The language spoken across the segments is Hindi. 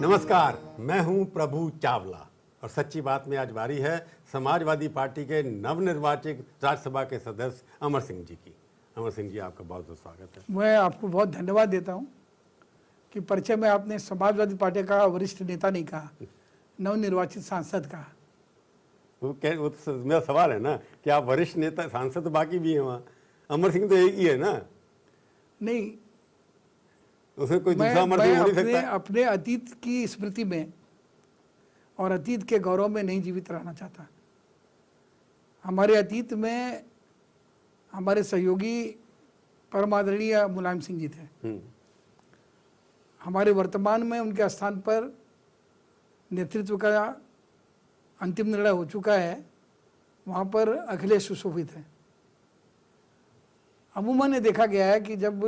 नमस्कार, मैं हूं प्रभु चावला और सच्ची बात में आज बारी है समाजवादी पार्टी के नवनिर्वाचित राज्यसभा के सदस्य अमर सिंह जी की। अमर सिंह जी, आपका बहुत बहुत स्वागत है। मैं आपको बहुत धन्यवाद देता हूं कि परिचय में आपने समाजवादी पार्टी का वरिष्ठ नेता नहीं कहा, नवनिर्वाचित सांसद कहा। वो तो मेरा सवाल है ना कि आप वरिष्ठ नेता, सांसद तो बाकी भी हैं वहाँ, अमर सिंह तो एक ही है ना। नहीं, उसमें कोई दूसरा अमर सिंह हो नहीं सकता। अपने अतीत की स्मृति में और अतीत के गौरव में नहीं जीवित रहना चाहता। हमारे अतीत में हमारे सहयोगी परम आदरणीय मुलायम सिंह जी थे। हमारे वर्तमान में उनके स्थान पर नेतृत्व का अंतिम निर्णय हो चुका है, वहाँ पर अखिलेश सुशोभित है। अमूमन ये देखा गया है कि जब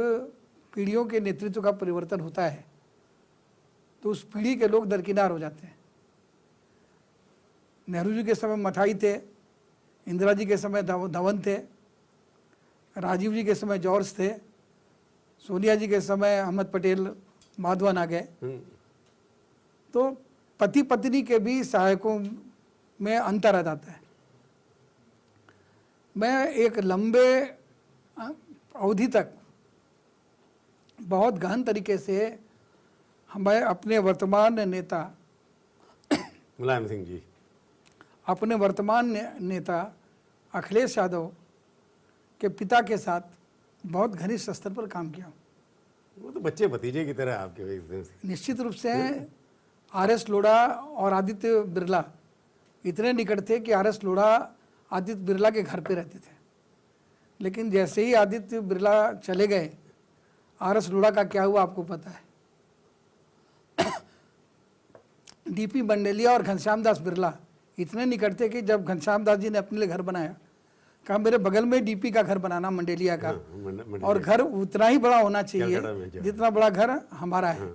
पीढ़ियों के नेतृत्व का परिवर्तन होता है तो उस पीढ़ी के लोग दरकिनार हो जाते हैं। नेहरू जी के समय मठाई थे, इंदिरा जी के समय धवन थे, राजीव जी के समय जॉर्ज थे, सोनिया जी के समय अहमद पटेल माधवन आ गए। तो पति पत्नी के भी सहायकों में अंतर आ जाता है। मैं एक लंबे अवधि तक बहुत गहन तरीके से हमें अपने वर्तमान नेता मुलायम सिंह जी, अपने वर्तमान नेता अखिलेश यादव के पिता के साथ बहुत घनिष्ठ स्तर पर काम किया। वो तो बच्चे भतीजे की तरह आपके एकदम से। निश्चित रूप से आर.एस. लोढ़ा और आदित्य बिरला इतने निकट थे कि आर.एस. लोढ़ा आदित्य बिरला के घर पे रहते थे, लेकिन जैसे ही आदित्य बिरला चले गए, आर.एस. लोढ़ा का क्या हुआ आपको पता है। डीपी मंडेलिया और घनश्याम दास बिरला इतने निकट थे कि जब घनश्याम दास जी ने अपने लिए घर बनाया, कहा मेरे बगल में डीपी का घर बनाना, मंडेलिया का, और घर उतना ही बड़ा होना चाहिए जितना बड़ा घर हमारा है।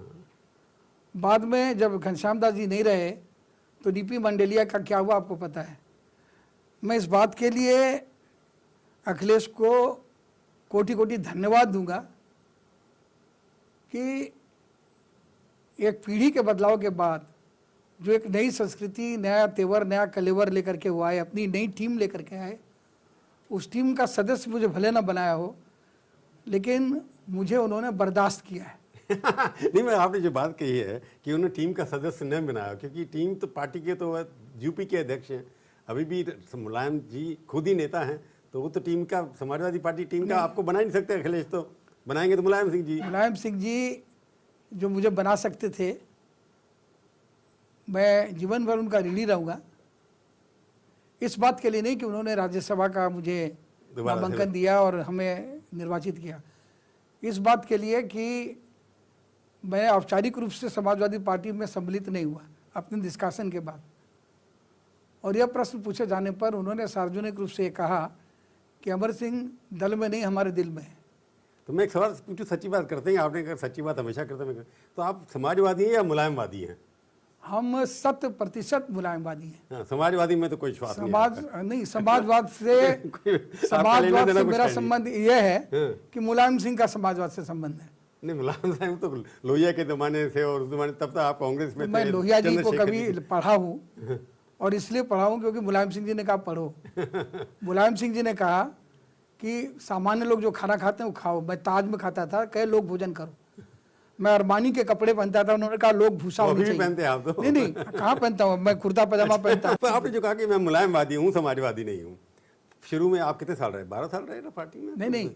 बाद में जब घनश्याम दास जी नहीं रहे तो डीपी मंडेलिया का क्या हुआ आपको पता है। मैं इस बात के लिए अखिलेश को कोटि कोटि धन्यवाद दूंगा कि एक पीढ़ी के बदलाव के बाद जो एक नई संस्कृति, नया तेवर, नया कलेवर लेकर के वो आए, अपनी नई टीम लेकर के आए। उस टीम का सदस्य मुझे भले ना बनाया हो, लेकिन मुझे उन्होंने बर्दाश्त किया है। नहीं, मैं आपने जो बात कही है कि उन्होंने टीम का सदस्य नहीं बनाया, क्योंकि टीम तो पार्टी के तो यूपी के अध्यक्ष हैं, अभी भी मुलायम जी खुद ही नेता हैं, तो वो तो टीम का, समाजवादी पार्टी टीम का आपको बना ही नहीं सकते। अखिलेश तो बनाएंगे तो मुलायम सिंह जी जो मुझे बना सकते थे, मैं जीवन भर उनका ऋणी रहूँगा। इस बात के लिए नहीं कि उन्होंने राज्यसभा का मुझे नामांकन दिया और हमें निर्वाचित किया, इस बात के लिए कि मैं औपचारिक रूप से समाजवादी पार्टी में सम्मिलित नहीं हुआ अपने डिस्कशन के बाद। और यह प्रश्न पूछे जाने पर उन्होंने सार्वजनिक रूप से कहा कि अमर सिंह दल में नहीं, हमारे दिल में है। तो मैं एक सवाल पूछूं, सच्ची बात करते हैं आपने, अगर सच्ची बात हमेशा करते हैं, तो आप समाजवादी हैं या मुलायमवादी हैं? हम 100% मुलायमवादी हैं। हाँ, समाजवादी में तो कोई विश्वास नहीं। समाजवाद से मेरा संबंध यह है कि मुलायम सिंह का समाजवाद से संबंध है। नहीं, मुलायम साहब तो लोहिया के जमाने से, और उस जमाने तब तो आप कांग्रेस में थे। मैं लोहिया जी को कभी पढ़ा हूँ, और इसलिए पढ़ा हूँ क्योंकि मुलायम सिंह जी ने कहा पढ़ो। मुलायम सिंह जी ने कहा कि सामान्य लोग जो खाना खाते हैं वो खाओ। मैं ताज में खाता था, कहे लोग भोजन करो। मैं अरमानी के कपड़े पहनता था, उन्होंने कहा लोग भूसा होनी चाहिए। पहनते हैं आप तो? नहीं, कहाँ पहनता हूँ मैं, कुर्ता पजामा पहनता हूँ। आपने जो कहा कि मैं मुलायमवादी हूँ, समाजवादी नहीं हूँ, शुरू में आप कितने साल रहे? 12 साल रहे ना पार्टी में? नहीं,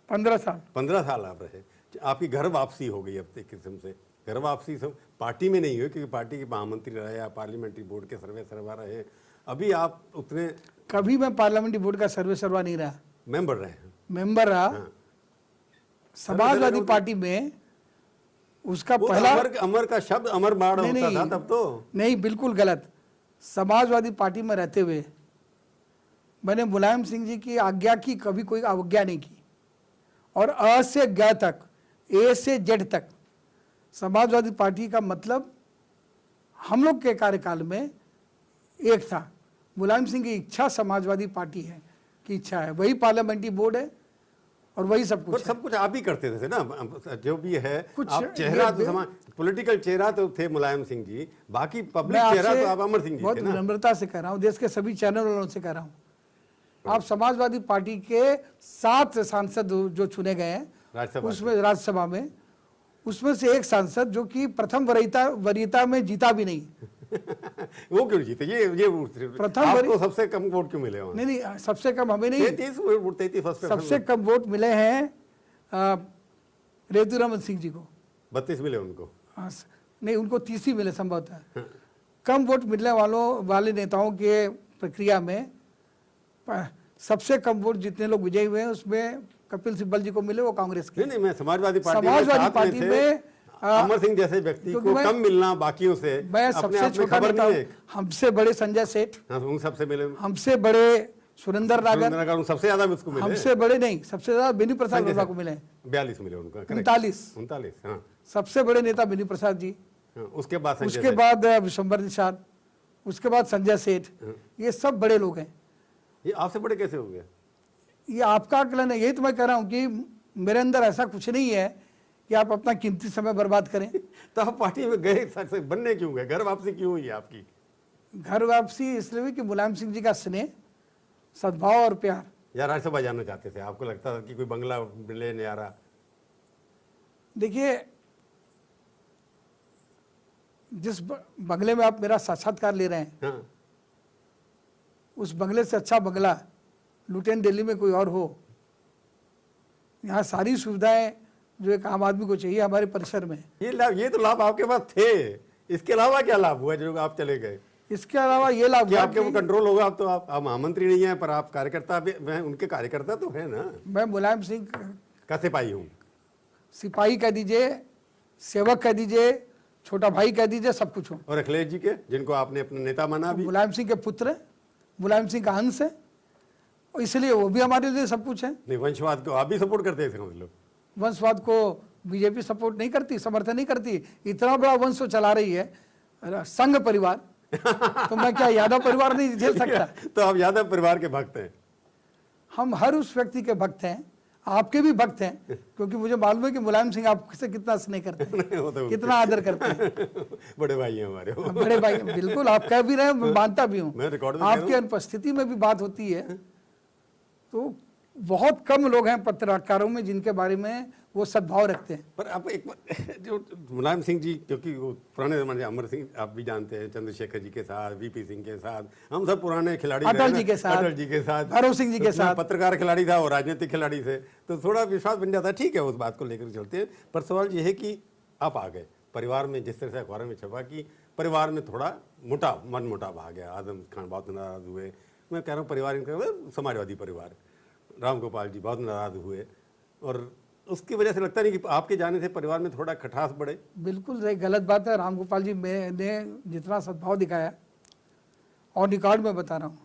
15 साल। 15 साल आप रहे। आपकी घर वापसी हो गई अब एक किस्म से। घर वापसी सब पार्टी में नहीं हुई, क्योंकि पार्टी के महामंत्री रहे या पार्लियामेंट्री बोर्ड के सर्वा रहे। अभी आप उतने, कभी मैं पार्लियामेंट्री बोर्ड का सर्वा नहीं रहा, मेंबर रहे। मेंबर रहा। समाजवादी पार्टी में उसका पहला अमर का शब्द अमर बाण होता था तब तो। नहीं, बिल्कुल गलत। समाजवादी पार्टी में रहते हुए मैंने मुलायम सिंह जी की आज्ञा की कभी कोई अवज्ञा नहीं की, और अ से ग तक, ए से जेड तक समाजवादी पार्टी का मतलब हम लोग के कार्यकाल में एक था। मुलायम सिंह की इच्छा समाजवादी पार्टी है की इच्छा है, वही पार्लियामेंट्री बोर्ड है, और वही सब कुछ। सब कुछ आप ही करते थे ना, जो भी है कुछ आप चेहरा तो समाज पॉलिटिकल चेहरा तो थे मुलायम सिंह जी, बाकी पब्लिक चेहरा तो आप अमर सिंह जी बहुत थे ना। विनम्रता से कह रहा हूँ, देश के सभी चैनल वालों से कह रहा हूँ, आप समाजवादी पार्टी के 7 सांसद जो चुने गए हैं उसमें राज्यसभा में, उसमें से एक सांसद जो कि प्रथम वरीयता में जीता भी नहीं वो क्यों जीते? ये प्रथम आपको सबसे कम वोट क्यों मिले? नहीं, सबसे कम हमें नहीं, 33 सबसे कम वोट मिले हैं रेतुरमन सिंह जी को, 32 मिले उनको। नहीं, उनको 30 ही मिले संभवतः। कम वोट मिलने वाले नेताओं के प्रक्रिया में सबसे कम वोट जितने लोग विजयी हुए हैं उसमें कपिल सिब्बल जी को मिले, वो कांग्रेस के। नहीं, मैं समाजवादी पार्टी में अमर सिंह जैसे व्यक्ति को कम मिलना बाकियों से, मैं सबसे छोटा नेता हूं, हमसे बड़े संजय सेठ, सबसे मिले, हमसे बड़े सुरेंद्र नागर, सबसे ज्यादा उसको मिले, हमसे बड़े नहीं, सबसे ज्यादा बेनी प्रसाद वर्मा को मिले 42 मिले उनको, 39। हाँ, सबसे बड़े नेता बेनी प्रसाद जी, उसके बाद विशंबर निषाद, उसके बाद संजय सेठ, ये सब बड़े लोग हैं। ये आपसे बड़े कैसे हो गए? ये आपका आकलन है, यही तो मैं कह रहा हूँ कि मेरे अंदर ऐसा कुछ नहीं है कि आप अपना कीमती समय बर्बाद करें। तो आप पार्टी में गए, बनने क्यों गए? घर वापसी क्यों हुई आपकी? घर वापसी इसलिए हुई कि मुलायम सिंह जी का स्नेह, सद्भाव और प्यार। या राज्यसभा जाना चाहते थे? आपको लगता था कि कोई बंगला मिले नयारा? देखिए, जिस बंगले में आप मेरा साक्षात्कार ले रहे हैं, हाँ। उस बंगले से अच्छा बंगला लुटेन दिल्ली में कोई और हो। यहाँ सारी सुविधाएं जो एक आम आदमी को चाहिए हमारे परिसर में। ये तो लाभ आपके पास थे, इसके अलावा क्या लाभ हुआ जो आप चले गए? इसके अलावा ये लाभ कि आपके वो कंट्रोल होगा। अब तो आप महामंत्री नहीं है, पर आप कार्यकर्ता भी, उनके कार्यकर्ता तो है ना। मैं मुलायम सिंह का सिपाही हूँ, सिपाही कह दीजिए, सेवक कह दीजिए, छोटा भाई कह दीजिए, सब कुछ हूँ। और अखिलेश जी के, जिनको आपने अपना नेता माना भी, मुलायम सिंह के पुत्र, मुलायम सिंह का अंश है, इसलिए वो भी हमारे लिए सब कुछ है। नहीं, वंशवाद को आप भी सपोर्ट करते थे? मतलब वंशवाद को बीजेपी सपोर्ट नहीं करती, समर्थन नहीं करती। इतना बड़ा वंश चला रही है संघ परिवार, तो मैं क्या यादव परिवार नहीं झेल सकता? तो आप यादव परिवार के भक्त हैं? हम हर उस व्यक्ति के भक्त हैं, आपके भी भक्त हैं, क्योंकि मुझे मालूम है कि मुलायम सिंह आपसे कितना स्नेह करते हैं, कितना आदर करते हैं। बड़े भाई हैं हमारे। बड़े भाई, बिल्कुल, आप कह भी रहे हैं, मैं मानता भी हूँ। आपकी अनुपस्थिति में भी बात होती है, तो बहुत कम लोग हैं पत्रकारों में जिनके बारे में वो सद्भाव रखते हैं। पर आप एक जो मुलायम सिंह जी, क्योंकि वो पुराने जमाने, अमर सिंह आप भी जानते हैं, चंद्रशेखर जी के साथ, वीपी सिंह के साथ, हम सब पुराने खिलाड़ी, अटल जी के साथ, भैरव सिंह जी के साथ, पत्रकार खिलाड़ी था और राजनीतिक खिलाड़ी थे, तो थोड़ा विश्वास बन जाता है। ठीक है, उस बात को लेकर चलते हैं। पर सवाल ये है कि आप आ गए परिवार में, जिस तरह से अखबार में छपा कि परिवार में थोड़ा मन मुटाव आ गया, आजम खान बहुत नाराज हुए। मैं कह रहा हूँ परिवार, समाजवादी परिवार, राम गोपाल जी बहुत नाराज हुए, और उसकी वजह से लगता नहीं कि आपके जाने से परिवार में थोड़ा खटास बढ़े? बिल्कुल सही, गलत बात है। राम गोपाल जी ने जितना सद्भाव दिखाया, और रिकॉर्ड में बता रहा हूँ,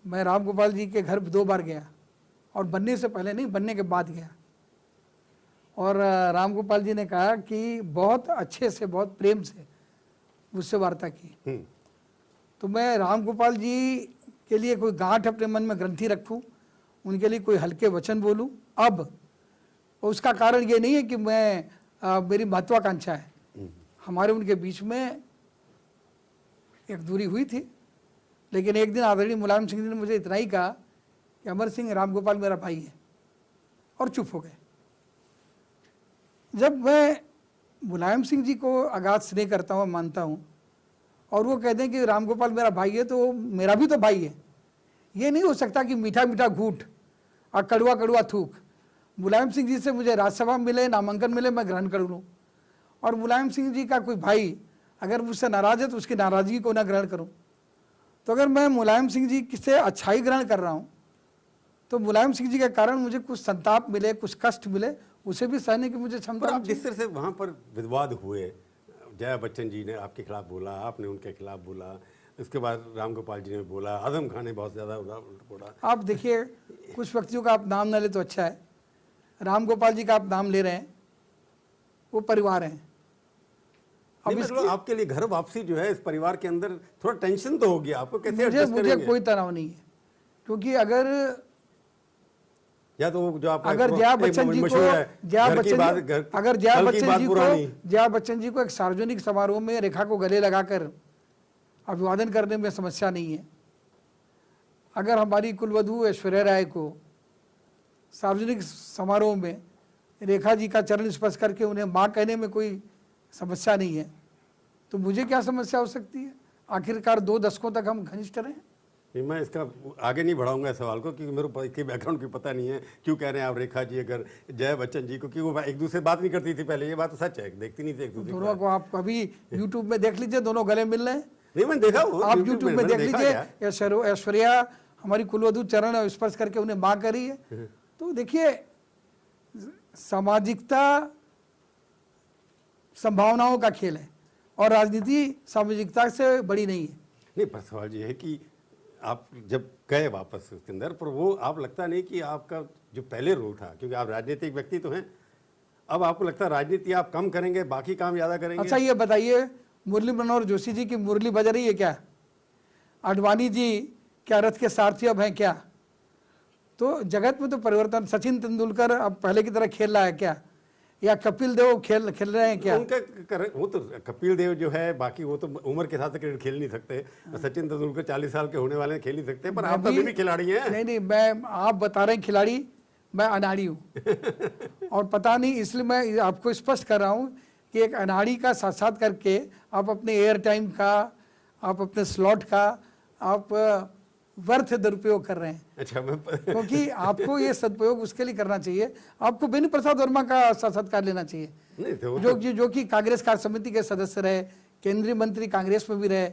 मैं राम गोपाल जी के घर 2 बार गया, और बनने से पहले नहीं, बनने के बाद गया। और राम गोपाल जी ने कहा कि बहुत अच्छे से, बहुत प्रेम से मुझसे वार्ता की। तो मैं राम गोपाल जी के लिए कोई गांठ अपने मन में ग्रंथि रखूं, उनके लिए कोई हल्के वचन बोलूं अब, उसका कारण ये नहीं है कि मेरी महत्वाकांक्षा है। हमारे उनके बीच में एक दूरी हुई थी, लेकिन एक दिन आदरणीय मुलायम सिंह जी ने मुझे इतना ही कहा कि अमर सिंह, राम गोपाल मेरा भाई है, और चुप हो गए। जब मैं मुलायम सिंह जी को अगाध स्नेह करता हूँ, मानता हूँ, और वो कहते हैं कि राम गोपाल मेरा भाई है, तो मेरा भी तो भाई है। ये नहीं हो सकता कि मीठा मीठा घूट और कड़वा कड़वा थूक। मुलायम सिंह जी से मुझे राज्यसभा मिले, नामांकन मिले, मैं ग्रहण कर लूँ, और मुलायम सिंह जी का कोई भाई अगर मुझसे नाराज है तो उसकी नाराजगी को ना ग्रहण करूँ। तो अगर मैं मुलायम सिंह जी से अच्छाई ग्रहण कर रहा हूँ, तो मुलायम सिंह जी के कारण मुझे कुछ संताप मिले, कुछ कष्ट मिले, उसे भी सहने की मुझे क्षमता। जिस तरह से वहाँ पर विवाद हुए, जया बच्चन जी ने आपके खिलाफ बोला, आपने उनके खिलाफ बोला, इसके बाद राम गोपाल जी ने बोला, आजम खान ने बहुत ज़्यादा बोला। आप देखिए, कुछ व्यक्तियों का आप नाम ना ले तो अच्छा है। राम गोपाल जी का आप नाम ले रहे हैं, वो परिवार हैं। अब मतलब आपके लिए घर वापसी जो है, इस परिवार के अंदर थोड़ा टेंशन तो होगी आपको, कैसे एडजस्ट करेंगे? मुझे कोई तनाव नहीं है, क्योंकि अगर या तो जो आप अगर जया बच्चन जी को जया बच्चन जी को एक सार्वजनिक समारोह में रेखा को गले लगाकर अभिवादन करने में समस्या नहीं है, अगर हमारी कुलवधू ऐश्वर्या राय को सार्वजनिक समारोह में रेखा जी का चरण स्पर्श करके उन्हें माँ कहने में कोई समस्या नहीं है, तो मुझे क्या समस्या हो सकती है? आखिरकार 2 दशकों तक हम घनिष्ठ रहे। नहीं, मैं इसका आगे नहीं बढ़ाऊंगा इस सवाल को, क्योंकि मेरे को इसके बैकग्राउंड की पता नहीं है क्यों कह रहे हैं आप रेखा जी अगर जया बच्चन जी को, क्योंकि वो एक दूसरे से बात नहीं करती थी पहले, ये बात तो सच है, देखती नहीं थी एक दूसरे दोनों को। आप अभी यूट्यूब में देख लीजिए, दोनों गले मिल रहे हैं। नहीं, मैंने देखा वो आप यूट्यूब में देख लीजिए, ऐश्वर्या हमारी कुलवधू चरण स्पर्श करके उन्हें माँ करी है। तो देखिए, सामाजिकता संभावनाओं का खेल है और राजनीति सामाजिकता से बड़ी नहीं है। नहीं, पर सवाल ये है कि आप जब गए वापस उसके अंदर, पर वो आप लगता नहीं कि आपका जो पहले रोल था, क्योंकि आप राजनीतिक व्यक्ति तो हैं, अब आपको लगता है राजनीति आप कम करेंगे, बाकी काम ज़्यादा करेंगे? अच्छा, ये बताइए, मुरली मनोहर जोशी जी की मुरली बज रही है क्या? आडवाणी जी क्या रथ के सारथी अब हैं क्या? तो जगत में तो परिवर्तन, सचिन तेंदुलकर अब पहले की तरह खेल रहा है क्या? या कपिल देव खेल रहे हैं क्या? उनका वो तो कपिल देव जो है, बाकी वो तो उम्र के हिसाब से क्रिकेट खेल नहीं सकते। सचिन तेंदुलकर 40 साल के होने वाले खेल नहीं सकते, पर आप तो भी खिलाड़ी हैं। नहीं, मैं, आप बता रहे हैं खिलाड़ी, मैं अनाड़ी हूँ और पता नहीं, इसलिए मैं आपको स्पष्ट कर रहा हूँ कि एक अनाड़ी का साथ करके आप अपने एयर टाइम का, आप अपने स्लॉट का आप व्यर्थ दुरुपयोग कर रहे हैं। अच्छा, क्योंकि आपको ये सदुपयोग उसके लिए करना चाहिए, आपको बेनी प्रसाद वर्मा का साक्षात्कार लेना चाहिए, नहीं तो जो कि कांग्रेस कार्य समिति के सदस्य रहे, केंद्रीय मंत्री कांग्रेस में भी रहे,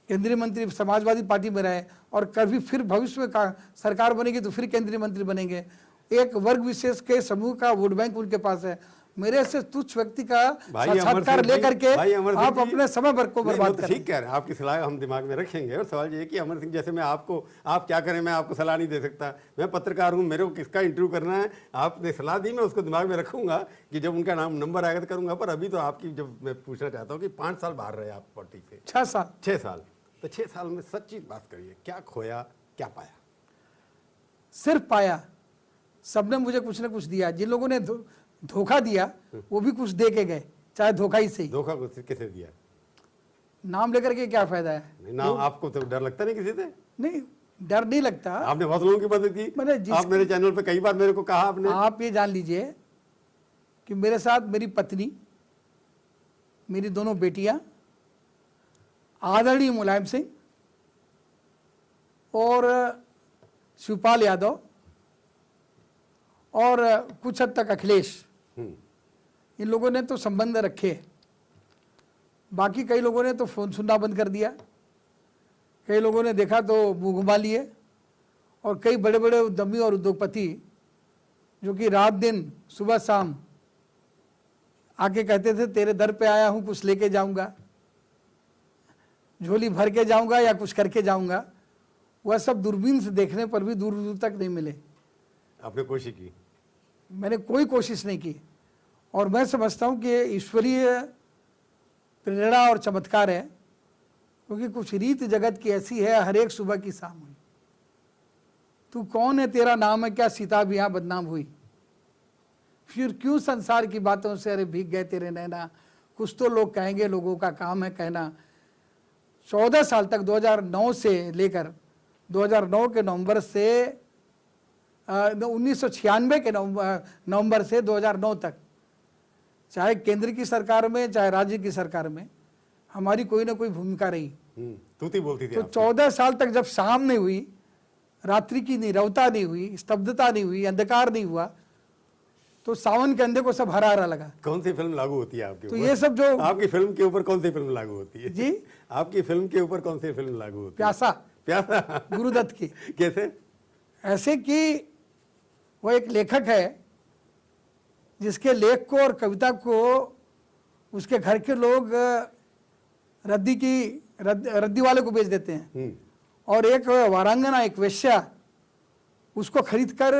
केंद्रीय मंत्री समाजवादी पार्टी में रहे, और कभी फिर भविष्य में सरकार बनेगी तो फिर केंद्रीय मंत्री बनेंगे। एक वर्ग विशेष के समूह का वोट बैंक उनके पास है। मेरे से तुच्छ व्यक्ति का साक्षात्कार लेकर के आप अपने समय भर को बर्बाद करें। ठीक कह रहे हैं, आपकी सलाह हम दिमाग में रखेंगे। और सवाल ये है कि अमर सिंह जैसे, मैं आपको, आप क्या करें, मैं आपको सलाह नहीं दे सकता, मैं पत्रकार हूँ, मेरे को किसका इंटरव्यू करना है, आपने सलाह दी, मैं उसको दिमाग में रखूंगा कि जब उनका नाम नंबर आएगा तो करूंगा। पर अभी तो आपकी, जब मैं पूछना चाहता हूँ कि 5 साल बाहर रहे आप पार्टी से, 6 साल, तो 6 साल में सच्ची बात करिए, क्या खोया क्या पाया? सिर्फ पाया, सबने मुझे कुछ न कुछ दिया। जिन लोगों ने धोखा दिया वो भी कुछ दे के गए, चाहे धोखा ही सही। धोखा किसे दिया? नाम लेकर के क्या फायदा है? नाम आपको तो डर लगता नहीं किसी से? नहीं, डर नहीं लगता। आपने बहुत लोगों की मदद की, आप मेरे चैनल पे कई बार मेरे को कहा आपने। आप ये जान लीजिए कि मेरे साथ मेरी पत्नी, मेरी दोनों बेटियां, आदरणीय मुलायम सिंह और शिवपाल यादव और कुछ हद तक अखिलेश, इन लोगों ने तो संबंध रखे। बाकी कई लोगों ने तो फोन सुनना बंद कर दिया, कई लोगों ने देखा तो मुंह घुमा लिए, और कई बड़े बड़े उद्यमी और उद्योगपति जो कि रात दिन सुबह शाम आके कहते थे तेरे दर पे आया हूं, कुछ लेके जाऊंगा, झोली भर के जाऊंगा या कुछ करके जाऊंगा, वह सब दूरबीन से देखने पर भी दूर दूर तक नहीं मिले। आपने कोशिश की? मैंने कोई कोशिश नहीं की, और मैं समझता हूं कि ईश्वरीय प्रेरणा और चमत्कार है, क्योंकि कुछ रीत जगत की ऐसी है, हर एक सुबह की शाम हुई। तू कौन है, तेरा नाम है क्या, सीता भी यहाँ बदनाम हुई। फिर क्यों संसार की बातों से अरे भीग गए तेरे नैना, कुछ तो लोग कहेंगे, लोगों का काम है कहना। 14 साल तक, 2009 से लेकर 2009 के नवंबर से 1996 के नवंबर से 2009 तक, चाहे केंद्र की सरकार में चाहे राज्य की सरकार में, हमारी कोई ना कोई भूमिका रही। तूती बोलती थी। तो 14 साल तक जब शाम नहीं हुई, रात्रि की नीरवता नहीं हुई, स्तब्धता नहीं हुई, अंधकार नहीं हुआ, तो सावन के अंधे को सब हरा हरा लगा। कौन सी फिल्म लागू होती है आपके तो ऊपर? ये सब जो आपकी फिल्म के ऊपर कौन सी फिल्म लागू होती है? जी, आपकी फिल्म के ऊपर कौन सी फिल्म लागू होती है? प्यासा, प्यासा गुरुदत्त की। कैसे? ऐसे कि वो एक लेखक है जिसके लेख को और कविता को उसके घर के लोग रद्दी वाले को बेच देते हैं, और एक वारांगना, एक वेश्या उसको खरीद कर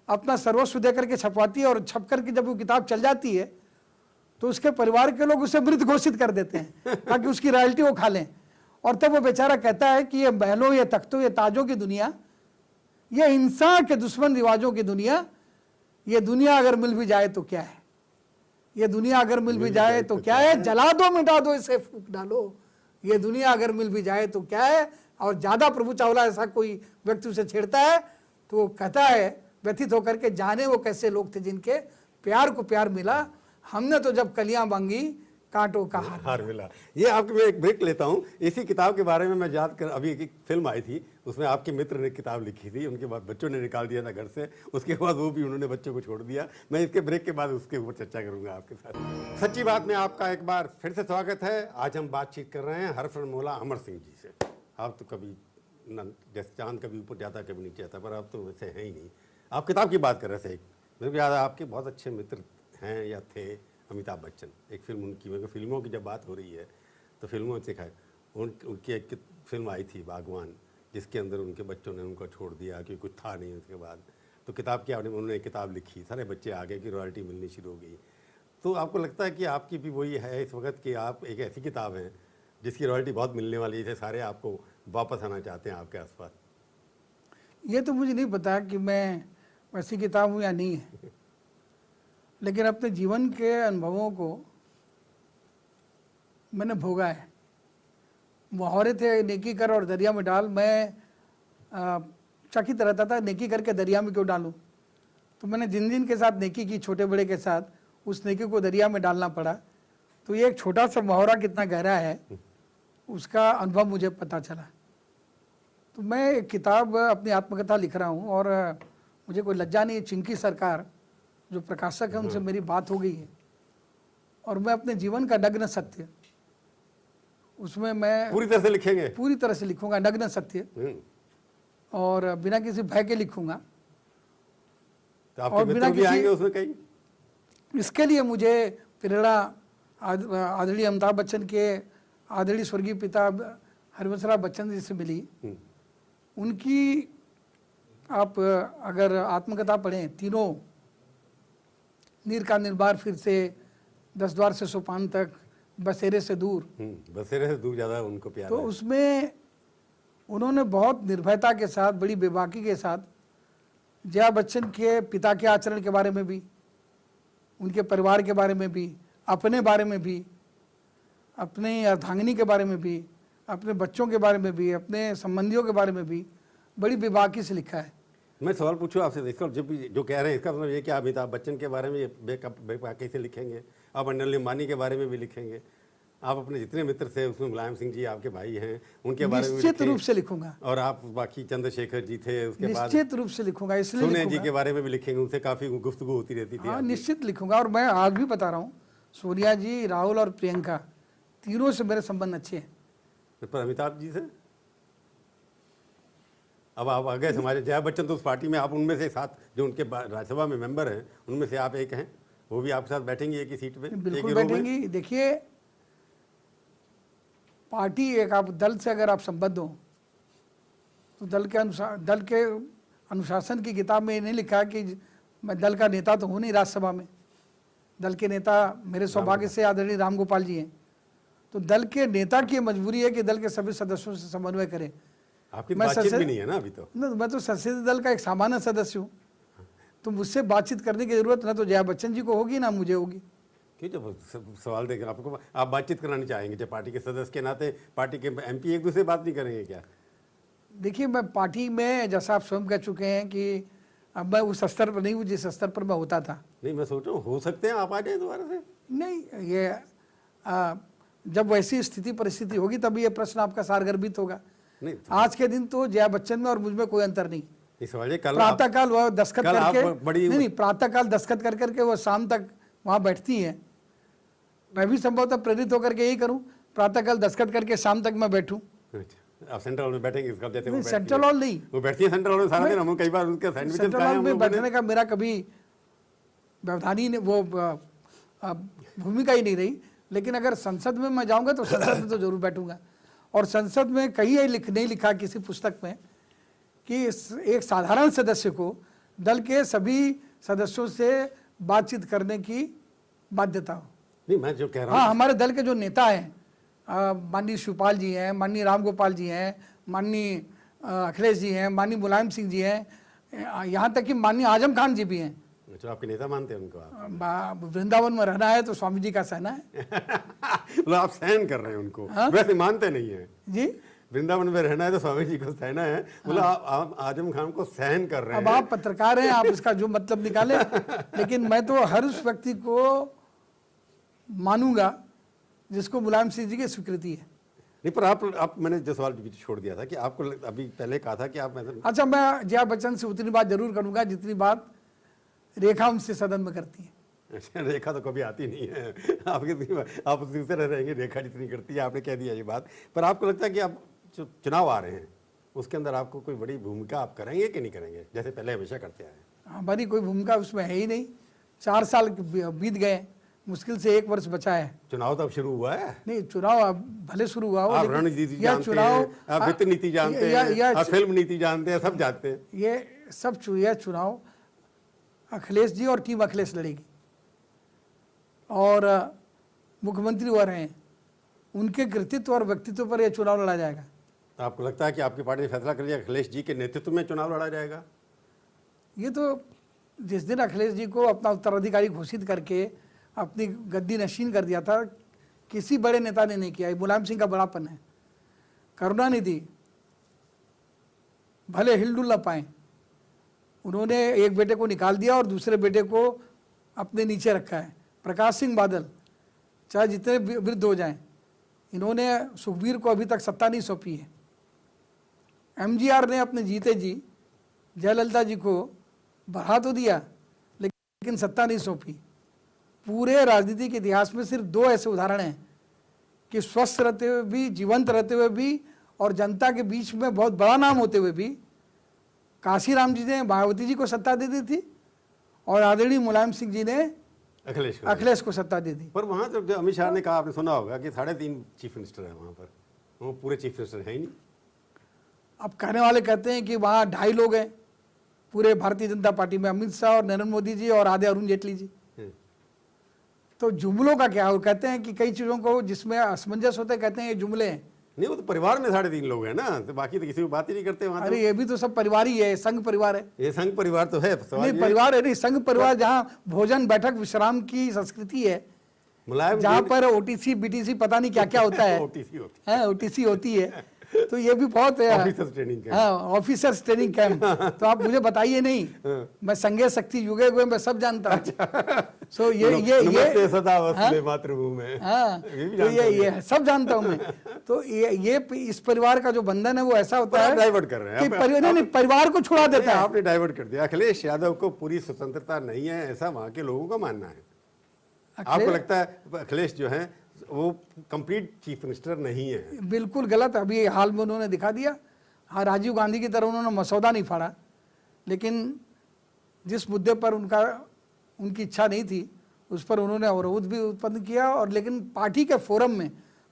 अपना सर्वस्व दे करके छपवाती है, और छप करके जब वो किताब चल जाती है तो उसके परिवार के लोग उसे मृत घोषित कर देते हैं ताकि उसकी रॉयल्टी वो खा लें। और तब वो बेचारा कहता है कि ये महलों, ये तख्तों, ये ताजों की दुनिया ये हिंसा के दुश्मन रिवाजों की दुनिया, ये दुनिया अगर मिल भी जाए तो क्या है, ये दुनिया अगर मिल भी जाए तो क्या है, जला दो मिटा दो इसे फूंक डालो, ये दुनिया अगर मिल भी जाए तो क्या है। और ज्यादा प्रभु चावला ऐसा कोई व्यक्ति उसे छेड़ता है तो वो कहता है व्यथित होकर के, जाने वो कैसे लोग थे जिनके प्यार को प्यार मिला, हमने तो जब कलियां मांगी कांटों का हार मिला। ये आपके मैं एक ब्रेक लेता हूँ। इसी किताब के बारे में मैं याद कर, अभी एक फिल्म आई थी, उसमें आपके मित्र ने किताब लिखी थी, उनके बाद बच्चों ने निकाल दिया था घर से, उसके बाद वो भी उन्होंने बच्चों को छोड़ दिया। मैं इसके ब्रेक के बाद उसके ऊपर चर्चा करूंगा आपके साथ। सच्ची बात में आपका एक बार फिर से स्वागत है। आज हम बातचीत कर रहे हैं हरफनमौला अमर सिंह जी से। आप तो कभी न जैसे चांद कभी ऊपर जाता कभी नीचे आता, पर आप तो वैसे हैं ही नहीं। आप किताब की बात कर रहे थे, मेरे को याद है आपके बहुत अच्छे मित्र हैं या थे अमिताभ बच्चन। एक फिल्म उनकी, मेरे को फिल्मों की जब बात हो रही है तो फिल्मों से खाए उनकी एक फिल्म आई थी बागवान, जिसके अंदर उनके बच्चों ने उनको छोड़ दिया क्योंकि कुछ था नहीं उसके बाद। तो किताब की उन्होंने एक किताब लिखी, सारे बच्चे आ गए कि रॉयल्टी मिलनी शुरू हो गई। तो आपको लगता है कि आपकी भी वही है इस वक्त कि आप एक ऐसी किताब है जिसकी रॉयल्टी बहुत मिलने वाली है, सारे आपको वापस आना चाहते हैं आपके आसपास? ये तो मुझे नहीं पता कि मैं वैसी किताब हूँ या नहीं है, लेकिन अपने जीवन के अनुभवों को मैंने भोगा है। मुहावरे थे, नेकी कर और दरिया में डाल। मैं चकित रहता था, नेकी करके दरिया में क्यों डालूं। तो मैंने जिन जिन के साथ नेकी की, छोटे बड़े के साथ, उस नेकी को दरिया में डालना पड़ा। तो ये एक छोटा सा मुहावरा कितना गहरा है उसका अनुभव मुझे पता चला। तो मैं एक किताब अपनी आत्मकथा लिख रहा हूँ और मुझे कोई लज्जा नहीं है। चिंकी सरकार जो प्रकाशक है उनसे मेरी बात हो गई है और मैं अपने जीवन का नग्न सत्य उसमें मैं पूरी तरह से लिखेंगे? पूरी तरह से लिखूंगा, नग्न सत्य, और बिना किसी भय के लिखूंगा। तो आपके मित्र भी आएंगे उसमें कहीं? इसके लिए मुझे प्रेरणा आदरणीय अमिताभ बच्चन के आदरणीय स्वर्गीय पिता हरिवंशराव बच्चन जी से मिली। उनकी आप अगर आत्मकथा पढ़ें, तीनों नीर का निर्बार, फिर से 10 द्वार से सोपान तक, बसेरे से दूर, बसेरे से दूर ज़्यादा उनको प्यार तो है। उसमें उन्होंने बहुत निर्भयता के साथ, बड़ी बेबाकी के साथ जया बच्चन के पिता के आचरण के बारे में भी, उनके परिवार के बारे में भी, अपने बारे में भी, अपने अर्धांगिनी के बारे में भी, अपने बच्चों के बारे में भी, अपने संबंधियों के बारे में भी बड़ी बेबाकी से लिखा है। मैं सवाल पूछूं आपसे, इसका जब भी जो कह रहे हैं इसका मतलब ये कि अमिताभ बच्चन के बारे में बेबाकी से लिखेंगे, आप अनिल अंबानी के बारे में भी लिखेंगे, आप अपने जितने मित्र थे उसमें मुलायम सिंह जी आपके भाई हैं उनके बारे में निश्चित रूप से लिखूंगा। और आप बाकी चंद्रशेखर जी थे, उसके बाद निश्चित रूप से लिखूंगा, इसलिए सोने जी के बारे में भी लिखेंगे, उनसे काफ़ी गुफ्तगू होती रहती थी। हाँ, निश्चित लिखूंगा। और मैं आज भी बता रहा हूँ, सोनिया जी, राहुल और प्रियंका तीनों से मेरे संबंध अच्छे हैं। पर अमिताभ जी से अब आप आ गए हमारे जया बच्चन तो उस पार्टी में, आप उनमें से साथ जो उनके राज्यसभा में मेंबर हैं उनमें से आप एक हैं, वो भी आपके साथ बैठेंगी एक ही सीट पे? बिल्कुल बैठेंगी। देखिए, पार्टी एक, आप दल से अगर आप संबद्ध हो तो दल के अनुशासन की किताब में ये नहीं लिखा कि मैं दल का नेता तो हूँ नहीं राज्यसभा में। दल के नेता मेरे सौभाग्य से आदरणीय राम गोपाल जी हैं। तो दल के नेता की मजबूरी है कि दल के सभी सदस्यों से समन्वय करें। आपकी बातचीत भी नहीं है ना अभी तो? मैं तो संसदीय दल का एक सामान्य सदस्य हूँ, तो मुझसे बातचीत करने की जरूरत ना तो जया बच्चन जी को होगी ना मुझे होगी। क्यों? जब सवाल देंगे आपको, आप बातचीत करानी चाहेंगे जब पार्टी के सदस्य के नाते, पार्टी के एमपी एक दूसरे बात नहीं करेंगे क्या? देखिए, मैं पार्टी में, जैसा आप स्वयं कह चुके हैं कि अब मैं उस स्तर पर नहीं हूँ जिस स्तर पर मैं होता था। नहीं, मैं सोच रहा हूँ हो सकते हैं आप आ जाए दोबारा से। नहीं, ये जब वैसी स्थिति परिस्थिति होगी तभी ये प्रश्न आपका सारगर्भित होगा। नहीं, आज के दिन तो जया बच्चन में और मुझ में कोई अंतर नहीं। इस वाले कल प्रातःकाल वह दस्तखत करके, नहीं, प्रातःकाल दस्तखत कर करके वो शाम तक वहाँ बैठती हैं। मैं भी संभवतः प्रेरित होकर के यही करूँ, प्रातःकाल दस्तखत करके शाम तक मैं बैठूँ। आप सेंट्रल हॉल में बैठेंगे इसका, जैसे वो सेंट्रल हॉल नहीं, वो बैठती है सेंट्रल हॉल में सारा दिन। हम कई बार उनके सैंडविचेस सेंट्रल खाए हॉल हम में लोगों ने। बैठने का मेरा कभी व्यवधानी ने वो भूमिका ही नहीं रही। लेकिन अगर संसद में मैं जाऊंगा तो संसद में तो जरूर बैठूंगा। और संसद में कहीं नहीं लिखा किसी पुस्तक में कि एक साधारण सदस्य को दल के सभी सदस्यों से बातचीत करने की बाध्यता हो। नहीं, मैं जो कह रहा हूँ, हाँ, हमारे दल के जो नेता हैं, माननीय शिवपाल जी हैं, माननीय राम गोपाल जी हैं, माननीय अखिलेश जी हैं, माननीय मुलायम सिंह जी हैं, यहाँ तक कि माननीय आजम खान जी भी हैं। जो आपके नेता मानते हैं उनको आप? वृंदावन में रहना है तो स्वामी जी का सहना है। मतलब आप सहन कर रहे हैं उनको? हाँ? वैसे मानते नहीं है जी, वृंदावन में रहना है तो स्वामी जी को सहना है, मतलब आप आजम खान को सहन कर रहे अब हैं। आप पत्रकार हैं, आप इसका जो मतलब निकालें, लेकिन मैं तो हर उस व्यक्ति को मानूंगा जिसको मुलायम सिंह जी की स्वीकृति है। नहीं, पर आप मैंने जो सवाल बीच छोड़ दिया था कि आपको अभी पहले कहा था कि आप अच्छा, मैं जया बच्चन से उतनी बात जरूर करूंगा जितनी बात रेखा उनसे सदन में करती है। अच्छा, रेखा तो कभी आती नहीं है आप दूसरे रहेंगे, रेखा जितनी करती है, आपने कह दिया ये बात। पर आपको लगता है कि आप जो चुनाव आ रहे हैं उसके अंदर आपको कोई बड़ी भूमिका आप करेंगे कि नहीं करेंगे, जैसे पहले हमेशा करते आए? हमारी कोई भूमिका उसमें है ही नहीं। 4 साल बीत गए, मुश्किल से 1 वर्ष बचा है। चुनाव तो अब शुरू हुआ है। नहीं, चुनाव अब भले शुरू हुआ हो, आप लेकिन रणनीति यह जानते चुनाव हैं, आप वित्त नीति जानते हैं, आप फिल्म नीति जानते हैं, सब जानते हैं। ये सब यह चुनाव अखिलेश जी और टीम अखिलेश लड़ेगी, और मुख्यमंत्री वो रहे हैं, उनके कृतित्व और व्यक्तित्व पर यह चुनाव लड़ा जाएगा। तो आपको लगता है कि आपकी पार्टी ने फैसला कर लिया अखिलेश जी के नेतृत्व में चुनाव लड़ा जाएगा? ये तो जिस दिन अखिलेश जी को अपना उत्तराधिकारी घोषित करके अपनी गद्दी नशीन कर दिया था, किसी बड़े नेता ने नहीं किया। ये मुलायम सिंह का बड़ापन है। करुणानिधि भले हिलडुल न पाए, उन्होंने एक बेटे को निकाल दिया और दूसरे बेटे को अपने नीचे रखा है। प्रकाश सिंह बादल चाहे जितने वृद्ध हो जाएं, इन्होंने सुखबीर को अभी तक सत्ता नहीं सौंपी है। एमजीआर ने अपने जीते जी जयललिता जी को बढ़ा तो दिया, लेकिन सत्ता नहीं सौंपी। पूरे राजनीति के इतिहास में सिर्फ 2 ऐसे उदाहरण हैं कि स्वस्थ रहते हुए भी, जीवंत रहते हुए भी और जनता के बीच में बहुत बड़ा नाम होते हुए भी काशीराम जी ने मायावती जी को सत्ता दे दी थी और आदरणीय मुलायम सिंह जी ने अखिलेश को सत्ता दे दी। पर वहाँ जब अमित शाह ने कहा, आपने सुना होगा कि 3.5 चीफ मिनिस्टर है वहाँ पर, वो पूरे चीफ मिनिस्टर है ही नहीं। अब कहने वाले कहते हैं कि वहाँ 2.5 लोग हैं पूरे भारतीय जनता पार्टी में, अमित शाह और नरेंद्र मोदी जी और आधे अरुण जेटली जी। तो जुमलों का क्या? वो कहते हैं कि कई चीज़ों को जिसमें असमंजस होते हैं, कहते हैं ये जुमले हैं। नहीं, वो तो परिवार में 3.5 लोग हैं ना, तो बाकी तो किसी को बात ही नहीं करते वहाँ। अरे ये भी तो सब परिवार ही है, संघ परिवार है। ये संघ परिवार तो है। नहीं, परिवार है नहीं, संघ परिवार जहाँ भोजन बैठक विश्राम की संस्कृति है, जहाँ पर ओटीसी बीटीसी पता नहीं क्या क्या होता है, ओटीसी होती है। तो ये भी बहुत है, ऑफिसर्स ट्रेनिंग कैंप। हाँ, ऑफिसर्स ट्रेनिंग कैंप। तो आप मुझे बताइए नहीं, मैं संघे शक्ति युगे हुए मैं सब जानता हूँ। सो ये सदा मातृभूमि, हाँ, तो ये सब जानता हूँ मैं। तो ये इस परिवार का जो बंधन है वो ऐसा होता है, डाइवर्ट कर रहे हैं कि परिवार को छुड़ा देता है। आपने डाइवर्ट कर दिया। अखिलेश यादव को पूरी स्वतंत्रता नहीं है, ऐसा वहाँ के लोगों का मानना है। आपको लगता है अखिलेश जो है वो कंप्लीट चीफ मिनिस्टर नहीं है? बिल्कुल गलत। अभी हाल में उन्होंने दिखा दिया। हाँ, राजीव गांधी की तरह उन्होंने मसौदा नहीं फाड़ा, लेकिन जिस मुद्दे पर उनकी इच्छा नहीं थी उस पर उन्होंने अवरोध भी उत्पन्न किया, और लेकिन पार्टी के फोरम में,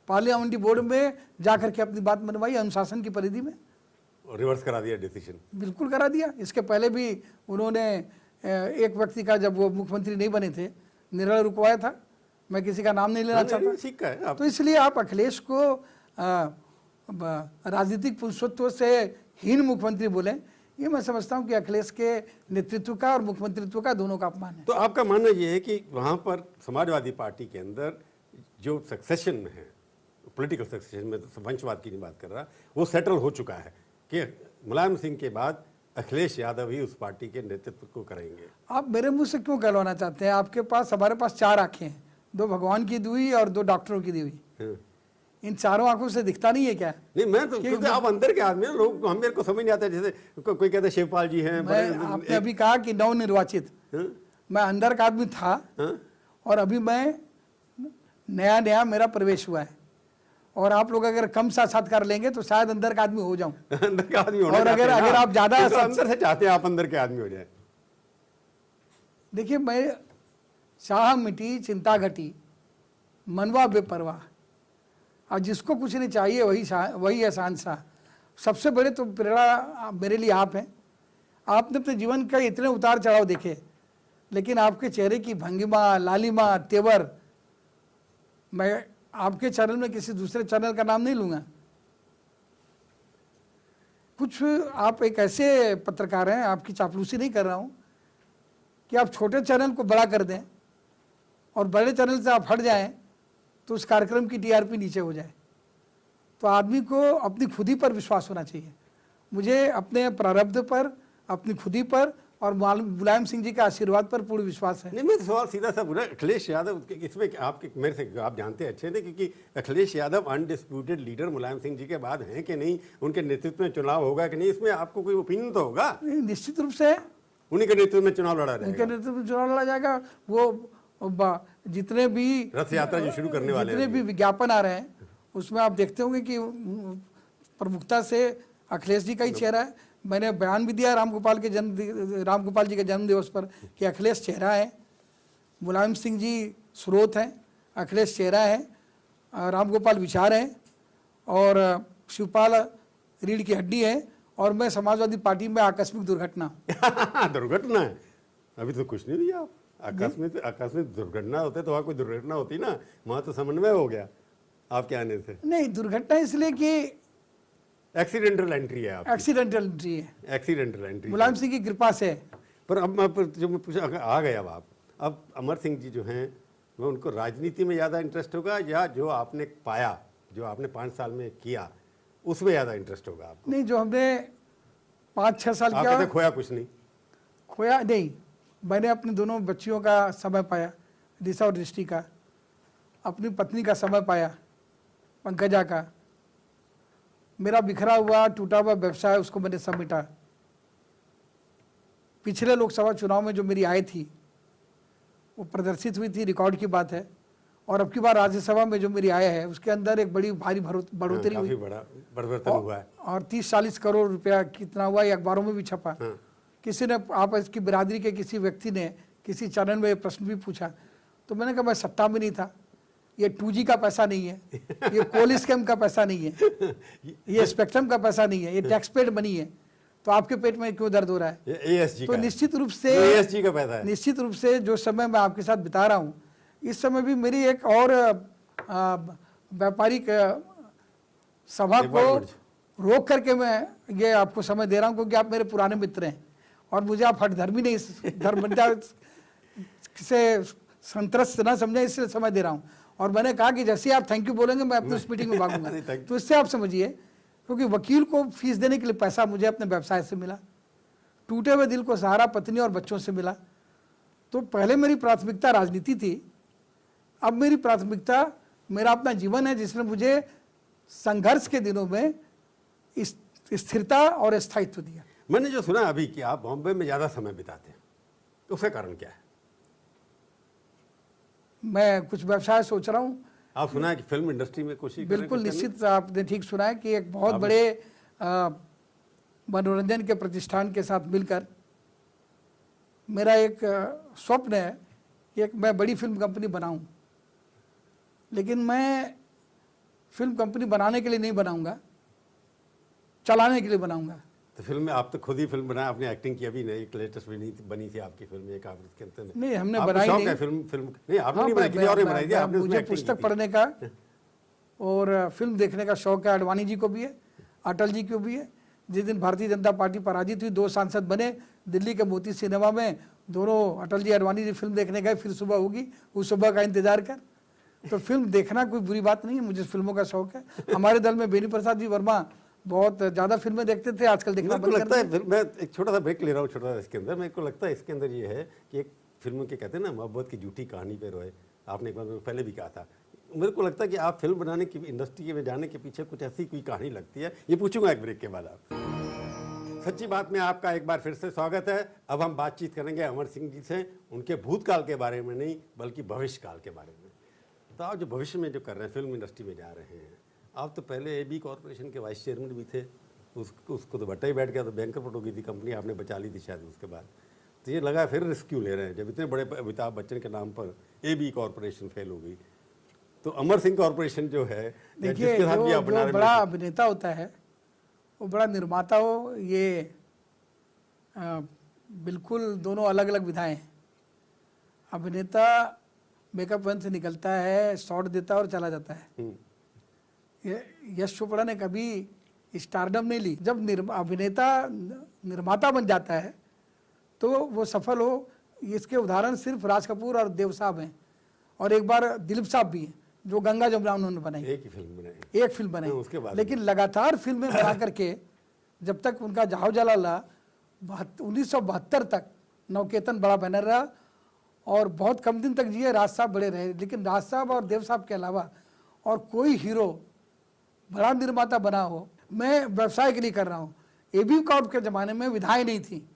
पार्लियामेंट्री बोर्ड में जाकर के अपनी बात मनवाई, अनुशासन की परिधि में रिवर्स करा दिया डिसीजन। बिल्कुल करा दिया। इसके पहले भी उन्होंने एक व्यक्ति का, जब वो मुख्यमंत्री नहीं बने थे, निर्णय रुकवाया था। मैं किसी का नाम नहीं लेना चाहता। तो इसलिए आप अखिलेश को राजनीतिक पुरुषत्व से हीन मुख्यमंत्री बोले, ये मैं समझता हूं कि अखिलेश के नेतृत्व का और मुख्यमंत्रित्व का दोनों का अपमान है। तो आपका मानना ये है कि वहां पर समाजवादी पार्टी के अंदर जो सक्सेशन है, पॉलिटिकल सक्सेशन में, तो वंशवाद की नहीं बात कर रहा, वो सेटल हो चुका है कि मुलायम सिंह के बाद अखिलेश यादव ही उस पार्टी के नेतृत्व को करेंगे? आप मेरे मुंह से क्यों कहलवाना चाहते हैं? आपके पास, हमारे पास 4 आंखें हैं, 2 भगवान की दी हुई और 2 डॉक्टरों की दी हुई। इन चारों आंखों से दिखता नहीं है क्या? नहीं, मैं तो क्योंकि आप अंदर के आदमी हैं, लोग हम, मेरे को समझ नहीं आता। जैसे कोई कहता है शिवपाल जी हैं। आपने अभी कहा कि नवनिर्वाचित, मैं अंदर का आदमी था, और अभी मैं नया मेरा प्रवेश हुआ है, और आप लोग अगर कम साक्षात्कार लेंगे तो शायद अंदर का आदमी हो जाऊं। अंदर का आदमी होना, और अगर आप ज्यादा अंदर से चाहते हैं आप अंदर के आदमी हो जाए। देखिए, मैं चाह मिटी चिंता घटी, मनवा बेपरवाह, और जिसको कुछ नहीं चाहिए वही है शहंशाह। सबसे बड़े तो प्रेरणा मेरे लिए आप हैं। आपने अपने जीवन का इतने उतार चढ़ाव देखे, लेकिन आपके चेहरे की भंगिमा, लालिमा, तेवर, मैं आपके चैनल में किसी दूसरे चैनल का नाम नहीं लूंगा। कुछ आप एक ऐसे पत्रकार हैं, आपकी चापलूसी नहीं कर रहा हूँ, कि आप छोटे चैनल को बड़ा कर दें और बड़े चैनल से आप हट जाएं तो उस कार्यक्रम की टीआरपी नीचे हो जाए। तो आदमी को अपनी खुदी पर विश्वास होना चाहिए। मुझे अपने प्रारब्ध पर, अपनी खुदी पर और मुलायम सिंह जी के आशीर्वाद पर पूर्ण विश्वास है। नहीं, मैं सवाल सीधा सा पूछा, अखिलेश यादव इसमें आपके मेरे से आप जानते अच्छे थे, क्योंकि अखिलेश यादव अनडिस्प्यूटेड लीडर मुलायम सिंह जी के बाद हैं कि नहीं, उनके नेतृत्व में चुनाव होगा कि नहीं, इसमें आपको कोई ओपिनियन तो होगा? निश्चित रूप से उन्हीं के नेतृत्व में चुनाव लड़ा उनके जाएगा। नेतृत्व में चुनाव लड़ा जाएगा। वो जितने भी रथ यात्रा जो शुरू करने वाले जितने भी विज्ञापन आ रहे हैं उसमें आप देखते होंगे कि प्रमुखता से अखिलेश जी का ही चेहरा है। मैंने बयान भी दिया रामगोपाल जी के जन्म दिवस पर कि अखिलेश चेहरा है, मुलायम सिंह जी स्रोत हैं, अखिलेश चेहरा है, रामगोपाल विचार है और शिवपाल रीढ़ की हड्डी है और मैं समाजवादी पार्टी में आकस्मिक दुर्घटना। दुर्घटना है? अभी तो कुछ नहीं दिया आप। आकस्मिक दुर्घटना होते तो वहाँ कोई दुर्घटना होती ना, वहाँ तो समन्वय हो गया आपके आने से। नहीं, दुर्घटना इसलिए कि एक्सीडेंटल एंट्री है आपकी। एक्सीडेंटल एंट्री है, एक्सीडेंटल एंट्री मुलायम सिंह की कृपा से। पर अब जो मैं पूछा आ गए अब अमर सिंह जी जो हैं, वो उनको राजनीति में ज़्यादा इंटरेस्ट होगा या जो आपने पाया, जो आपने 5 साल में किया, उसमें ज़्यादा इंटरेस्ट होगा आपको? नहीं, जो हमने 5-6 साल आप किया, कहते खोया कुछ नहीं? खोया नहीं। मैंने अपनी दोनों बच्चियों का समय पाया, दिशा और दृष्टि का, अपनी पत्नी का समय पाया, पंकजा का। मेरा बिखरा हुआ टूटा हुआ व्यवसाय, उसको मैंने समेटा। पिछले लोकसभा चुनाव में जो मेरी आय थी वो प्रदर्शित हुई थी, रिकॉर्ड की बात है। और अब की बार राज्यसभा में जो मेरी आय है उसके अंदर एक बड़ी भारी बढ़ोतरी हुई, बड़ा परिवर्तन हुआ है। और 30-40 करोड़ रुपया कितना हुआ, ये अखबारों में भी छपा। किसी ने, आप इसकी बिरादरी के किसी व्यक्ति ने किसी चैनल में प्रश्न भी पूछा, तो मैंने कहा मैं सत्ता में नहीं था, ये 2G का पैसा नहीं है, ये कोल स्कैम का पैसा नहीं है, ये स्पेक्ट्रम का पैसा नहीं है, ये टैक्स पेड मनी है, तो आपके पेट में क्यों दर्द हो रहा है? ASG तो का निश्चित रूप से ASG का पैसा है। निश्चित रूप से जो समय मैं आपके साथ बिता रहा हूँ, इस समय भी मेरी एक और व्यापारिक सभा को रोक करके मैं ये आपको समय दे रहा हूँ, क्योंकि आप मेरे पुराने मित्र हैं और मुझे आप हठधर्मी नहीं, धर्मज्ञा से संतरस्त ना समझें, इसलिए समय दे रहा हूँ। और मैंने कहा कि जैसे आप थैंक यू बोलेंगे मैं अपनी उस मीटिंग में भागूंगा। तो इससे आप समझिए, क्योंकि वकील को फीस देने के लिए पैसा मुझे अपने व्यवसाय से मिला, टूटे हुए दिल को सहारा पत्नी और बच्चों से मिला। तो पहले मेरी प्राथमिकता राजनीति थी, अब मेरी प्राथमिकता मेरा अपना जीवन है, जिसने मुझे संघर्ष के दिनों में स्थिरता और स्थायित्व दिया। मैंने जो सुना अभी कि आप बॉम्बे में ज़्यादा समय बिताते हैं, तो उसका कारण क्या है? मैं कुछ व्यवसाय सोच रहा हूँ। आप सुना है कि फिल्म इंडस्ट्री में कोशिश बिल्कुल निश्चित, आपने ठीक सुना है कि एक बहुत बड़े मनोरंजन के प्रतिष्ठान के साथ मिलकर मेरा एक स्वप्न है कि एक मैं बड़ी फिल्म कंपनी बनाऊं। लेकिन मैं फिल्म कंपनी बनाने के लिए नहीं बनाऊंगा, चलाने के लिए बनाऊंगा। तो फिल्म में आप तो खुद ही फिल्म बनाया, आपने एक्टिंग की, अभी नहीं, एक लेटेस्ट बनी थी आपकी फिल्म, एक आप इसके अंदर नहीं, हमने बनाई नहीं। फिल्म नहीं आपने नहीं बनाई, किसी और ने बनाई थी, आपने उसमें मुझे एक्टिंग पुस्तक की। पढ़ने का और फिल्म देखने का शौक है। आडवाणी जी को भी है, अटल जी को भी है। जिस दिन भारतीय जनता पार्टी पराजित हुई, 2 सांसद बने दिल्ली के मोती सिनेमा में, दोनों अटल जी आडवाणी जी फिल्म देखने गए, फिर सुबह होगी, उस सुबह का इंतजार कर। तो फिल्म देखना कोई बुरी बात नहीं है, मुझे फिल्मों का शौक है। हमारे दल में बेनी प्रसाद जी वर्मा बहुत ज़्यादा फिल्में देखते थे, आजकल देखना मेरे को लगता है, मैं एक छोटा सा ब्रेक ले रहा हूँ, छोटा सा इसके अंदर, मेरे को लगता है इसके अंदर ये है कि एक फिल्म के कहते हैं ना, मोहब्बत की झूठी कहानी पे रोए, आपने एक बार पहले भी कहा था। मेरे को लगता है कि आप फिल्म बनाने की इंडस्ट्री में जाने के पीछे कुछ ऐसी कोई कहानी लगती है, ये पूछूंगा एक ब्रेक के बाद। आप सच्ची बात में आपका एक बार फिर से स्वागत है। अब हम बातचीत करेंगे अमर सिंह जी से, उनके भूतकाल के बारे में नहीं बल्कि भविष्य काल के बारे में। तो आप जो भविष्य में जो कर रहे हैं, फिल्म इंडस्ट्री में जा रहे हैं, आप तो पहले AB कॉर्पोरेशन के वाइस चेयरमैन भी थे, उसको तो बट्टा ही बैठ गया, तो बैंकरप्ट हो गई थी कंपनी, आपने बचा ली थी शायद उसके बाद। तो ये लगा फिर रिस्क क्यों ले रहे हैं, जब इतने बड़े अमिताभ बच्चन के नाम पर AB कॉर्पोरेशन फेल हो गई, तो अमर सिंह कॉर्पोरेशन जो है, देखिए, जो बड़ा अभिनेता होता है वो बड़ा निर्माता हो, ये बिल्कुल दोनों अलग अलग विधाएं हैं। अभिनेता मेकअप वैन से निकलता है, शॉट देता है और चला जाता है। यश चोपड़ा ने कभी स्टारडम नहीं ली। जब अभिनेता निर्माता बन जाता है तो वो सफल हो, इसके उदाहरण सिर्फ राज कपूर और देव साहब हैं, और एक बार दिलीप साहब भी हैं, जो गंगा जमुना उन्होंने बनाई, एक ही फिल्म बनाई, एक फिल्म बनाई। उसके बाद लेकिन लगातार फिल्में बना करके जब तक उनका जाओ जलाला 1972 तक नवकेतन बड़ा बैनर रहा, और बहुत कम दिन तक जिए, राज साहब बड़े रहे। लेकिन राज साहब और देव साहब के अलावा और कोई हीरो बड़ा निर्माता बना हो, मैं व्यवसाय के लिए कर रहा हूँ। एबी कॉर्प के ज़माने में विधाएं नहीं थी,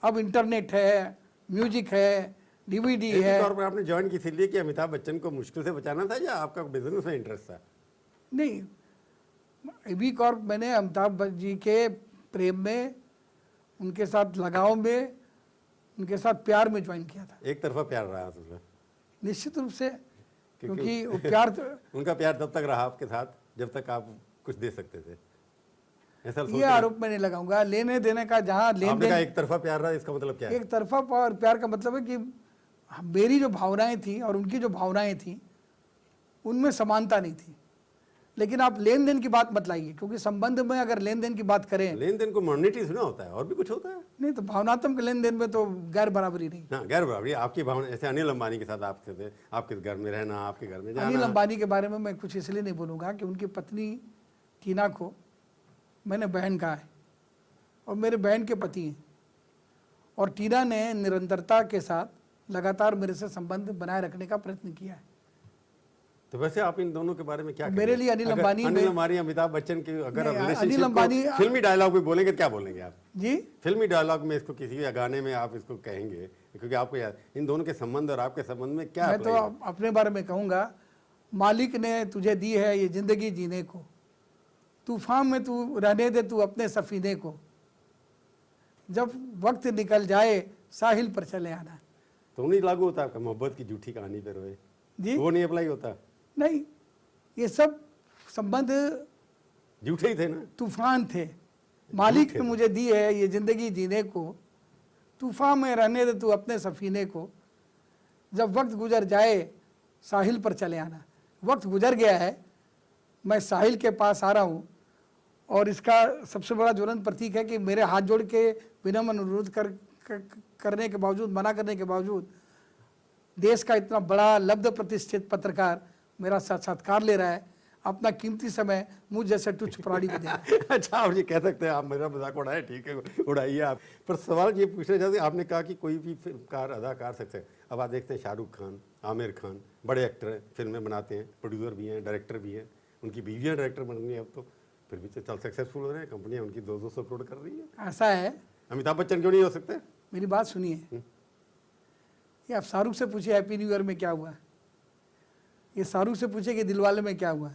अब इंटरनेट है, म्यूजिक है, डीवीडी है। तौर पर आपने ज्वाइन की इसलिए कि अमिताभ बच्चन को मुश्किल से बचाना था, या आपका बिजनेस में इंटरेस्ट था? नहीं, एबी कॉर्प मैंने अमिताभ जी के प्रेम में, उनके साथ लगाव में, उनके साथ प्यार में ज्वाइन किया था। एक तरफा प्यार रहा उसमें? निश्चित रूप से, क्योंकि वो प्यार उनका प्यार तब तक रहा आपके साथ जब तक आप कुछ दे सकते थे, ऐसा ये आरोप मैं नहीं लगाऊंगा। लेने देने का जहाँ लेन देन, एक तरफा प्यार रहा, इसका मतलब क्या है? एक तरफा प्यार का मतलब है कि मेरी जो भावनाएं थी और उनकी जो भावनाएं थी उनमें समानता नहीं थी। लेकिन आप लेन देन की बात मत लाइए, क्योंकि संबंध में अगर लेन देन की बात करें, लेन देन को मॉनिटरी सुना होता है, और भी कुछ होता है? नहीं तो भावनात्मक लेन देन में तो गैर बराबरी नहीं। ना, गैर बराबरी आपकी भावना, जैसे अनिल अंबानी के साथ आपके थे, आपके घर में रहना, आपके घर में जाना। अनिल अंबानी के बारे में मैं कुछ इसलिए नहीं बोलूँगा कि उनकी पत्नी टीना को मैंने बहन कहा है, और मेरे बहन के पति हैं, और टीना ने निरंतरता के साथ लगातार मेरे से संबंध बनाए रखने का प्रयत्न किया है। तो वैसे आप इन दोनों के बारे में क्या मेरे लिए अनिल अंबानी, अमिताभ बच्चन की अगर अनिल अंबानी फिल्मी डायलॉग में बोलेंगे, क्या बोलेंगे आप जी? फिल्मी डायलॉग में इसको किसी गाने में आप इसको कहेंगे, क्योंकि आपको याद इन दोनों के संबंध और आपके संबंध में क्या? मैं तो अपने बारे में कहूँगा, मालिक ने तुझे दी है ये जिंदगी जीने को, तूफान में तू रहने दे तू अपने सफीने को, जब वक्त निकल जाए साहिल पर चले आना। तो नहीं लागू होता आपका मोहब्बत की झूठी कहानी पे रोए जी? वो नहीं अप्लाई होता? नहीं, ये सब संबंध झूठे ही थे ना, तूफान थे। मालिक ने मुझे दी है ये जिंदगी जीने को, तूफान में रहने दे तू अपने सफीने को, जब वक्त गुजर जाए साहिल पर चले आना। वक्त गुजर गया है, मैं साहिल के पास आ रहा हूँ, और इसका सबसे बड़ा ज्वलंत प्रतीक है कि मेरे हाथ जोड़ के विनम्र अनुरोध करने के बावजूद, मना करने के बावजूद, देश का इतना बड़ा लब्ध प्रतिष्ठित पत्रकार मेरा साक्षात्कार ले रहा है, अपना कीमती समय मुझ जैसे तुच्छ प्राणी को दे रहा है। अच्छा, आप ये कह सकते हैं, आप मेरा मजाक उड़ाए, ठीक है, उड़ाइए आप। पर सवाल ये पूछना चाहते हैं, आपने कहा कि कोई भी फिल्मकार, अदाकार सकते हैं। अब आप देखते हैं शाहरुख खान, आमिर खान, बड़े एक्टर हैं, फिल्में बनाते हैं, प्रोड्यूसर भी हैं, डायरेक्टर भी हैं, उनकी बीवियाँ डायरेक्टर बन गई, अब तो फिर भी चल सक्सेसफुल हो रहे हैं, कंपनियाँ उनकी 200 करोड़ कर रही है। ऐसा है। अमिताभ बच्चन क्यों नहीं हो सकते? मेरी बात सुनिए, ये आप शाहरुख से पूछिए हैप्पी न्यू ईयर में क्या हुआ, ये शाहरुख से पूछे कि दिलवाले में क्या हुआ।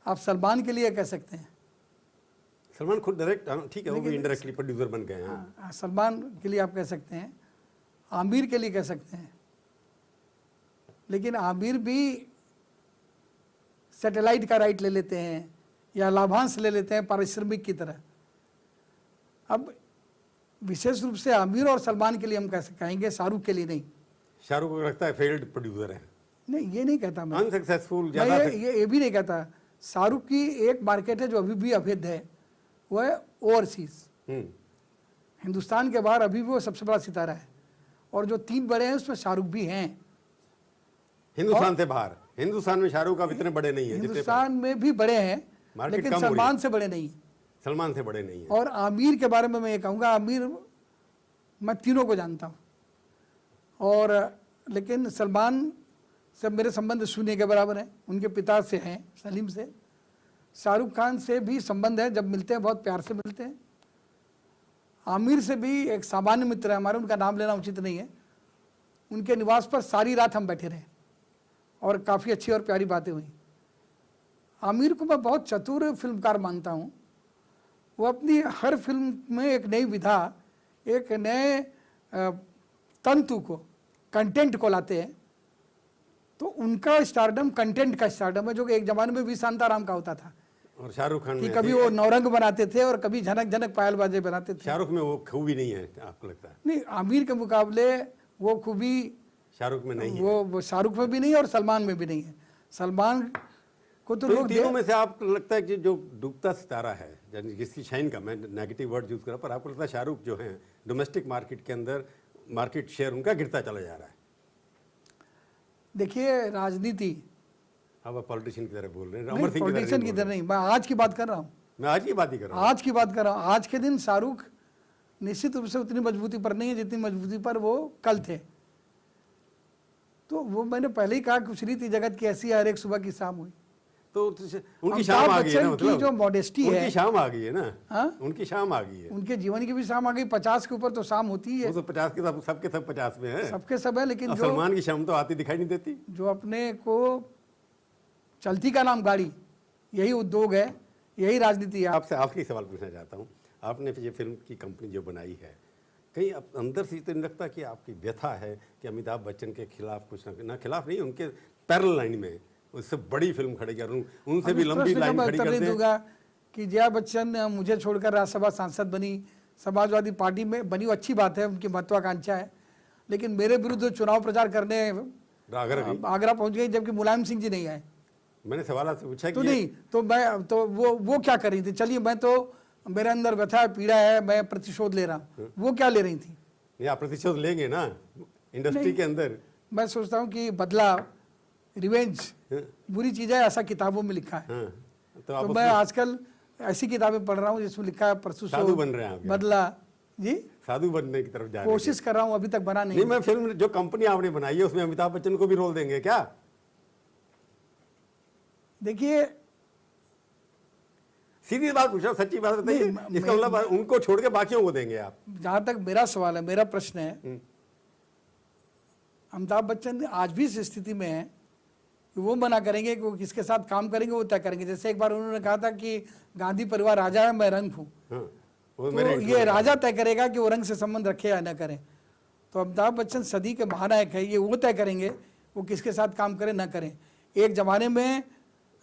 आप सलमान के लिए कह सकते हैं, सलमान खुद डायरेक्ट, ठीक है, वो भी इनडायरेक्टली प्रोड्यूसर बन गए हैं। सलमान के लिए आप कह सकते हैं, आमिर के लिए कह सकते हैं, लेकिन आमिर भी सैटेलाइट का राइट ले लेते हैं या लाभांश ले लेते हैं पारिश्रमिक की तरह। अब विशेष रूप से आमिर और सलमान के लिए हम कहेंगे, शाहरुख के लिए नहीं। शाहरुख को लगता है फेल्ड प्रोड्यूसर है? नहीं, ये नहीं कहता मैं, अनसक्सेसफुल। ये भी नहीं कहता। शाहरुख की एक मार्केट है जो अभी भी अवैध है, वो है ओवरसीज। हिंदुस्तान के बाहर अभी भी वो सबसे बड़ा सितारा है, और जो 3 बड़े हैं उसमें शाहरुख भी हैं। हिंदुस्तान से बाहर, हिंदुस्तान में शाहरुख अब इतने बड़े नहीं है, हिंदुस्तान में भी बड़े हैं, लेकिन सलमान से बड़े नहीं, सलमान से बड़े नहीं है। और आमिर के बारे में मैं ये कहूँगा, आमिर मैं तीनों को जानता हूँ, और लेकिन सलमान से मेरे संबंध शून्य के बराबर हैं। उनके पिता से हैं, सलीम से। शाहरुख खान से भी संबंध है, जब मिलते हैं बहुत प्यार से मिलते हैं। आमिर से भी एक सामान्य मित्र है हमारे, उनका नाम लेना उचित नहीं है। उनके निवास पर सारी रात हम बैठे रहे और काफ़ी अच्छी और प्यारी बातें हुई। आमिर को मैं बहुत चतुर फिल्मकार मानता हूँ। वो अपनी हर फिल्म में एक नई विधा, एक नए तंतु को, कंटेंट को लाते हैं। तो उनका स्टारडम कंटेंट का स्टारडम है, जो कि एक ज़माने में भी शांताराम का होता था। और शाहरुख खान कि कभी वो नौरंग बनाते थे और कभी झनक झनक पायल बाजे बनाते थे। शाहरुख में वो खूबी नहीं है, आपको लगता है? नहीं, आमिर के मुकाबले वो खूबी शाहरुख में नहीं है। वो शाहरुख में भी नहीं और सलमान में भी नहीं है। सलमान को तो इन लोग तीनों में से आपको लगता है कि जो डूबता सितारा है, यानी जिसकी शाइन का, मैं नेगेटिव वर्ड यूज कर रहा हूं, पर आपको लगता है शाहरुख जो है डोमेस्टिक मार्केट के अंदर मार्केट शेयर उनका गिरता चला जा रहा है? देखिए राजनीति, आप पॉलिटिशियन की तरह बोल रहे हैं, नहीं अमर सिंह की तरह पॉलिटिशियन की नहीं तरह नहीं, मैं आज की बात कर रहा हूँ, मैं आज की बात ही कर रहा हूँ। आज की बात कर रहा हूँ। आज के दिन शाहरुख निश्चित रूप से उतनी मजबूती पर नहीं है जितनी मजबूती पर वो कल थे। तो वो मैंने पहले ही कहा कि उस रीति जगत की ऐसी हर एक सुबह की शाम हुई। तो उनकी शाम आ गई है ना, अमिताभ बच्चन की जो मॉडेस्टी है, उनकी शाम आ गई है ना, हाँ? उनकी शाम आ गई है। उनके जीवन की भी शाम आ गई। 50 के ऊपर तो शाम होती ही है, वो तो 50 के सब सबके सब 50 में है, सबके सब है। लेकिन अब जो सलमान की शाम तो आती दिखाई नहीं देती। जो अपने को चलती का नाम गाड़ी, यही उद्योग है, यही राजनीति है। आपसे आखिरी सवाल पूछना चाहता हूँ, आपने ये फिल्म की कंपनी जो बनाई है, कहीं अंदर से तो नहीं लगता कि आपकी व्यथा है कि अमिताभ बच्चन के खिलाफ कुछ ना खिलाफ नहीं, उनके पैरेलल लाइन में उससे बड़ी फिल्म खड़ी कर, उनसे भी लंबी लाइन खड़ी कर दें? दूंगा कि जया बच्चन मुझे छोड़कर राज्यसभा सांसद बनी, समाजवादी पार्टी में बनी, वो अच्छी बात है, उनकी महत्वाकांक्षा है। लेकिन मेरे विरुद्ध चुनाव प्रचार करने आगरा पहुंच गई, जबकि मुलायम सिंह जी नहीं आए। मैंने सवाल आपसे पूछा तो कि नहीं, तो मैं तो वो क्या कर रही थी? चलिए, मैं तो मेरे अंदर व्यथा है, पीड़ा है, मैं प्रतिशोध ले रहा हूँ। वो क्या ले रही थी? नहीं, आप प्रतिशोध लेंगे ना इंडस्ट्री के अंदर? मैं सोचता हूँ कि बदला, रिवेंज बुरी चीज है, ऐसा किताबों में लिखा है। तो मैं आजकल ऐसी किताबें पढ़ रहा हूँ जिसमें लिखा है साधु बन रहे हैं आप, बदला। जी, साधु बनने की तरफ जा रहे हैं। कोशिश कर रहा हूँ, अभी तक बना नहीं। नहीं, मैं फिल्म जो कंपनी आपने बनाई है उसमें अमिताभ बच्चन को भी रोल देंगे क्या? देखिए, सीधी बात पूछ रहा हूं, सच्ची बात बताइए। इसका मतलब उनको छोड़ के बाकियों को देंगे आप? जहां तक मेरा सवाल है, मेरा प्रश्न है, अमिताभ बच्चन आज भी इस स्थिति में है कि वो मना करेंगे कि वो किसके साथ काम करेंगे, वो तय करेंगे। जैसे एक बार उन्होंने कहा था कि गांधी परिवार राजा है, मैं रंक हूँ, तो ये राजा तय करेगा कि वो रंग से संबंध रखे या न करें। तो अमिताभ बच्चन सदी के महानायक है, ये वो तय करेंगे वो किसके साथ काम करें न करें। एक जमाने में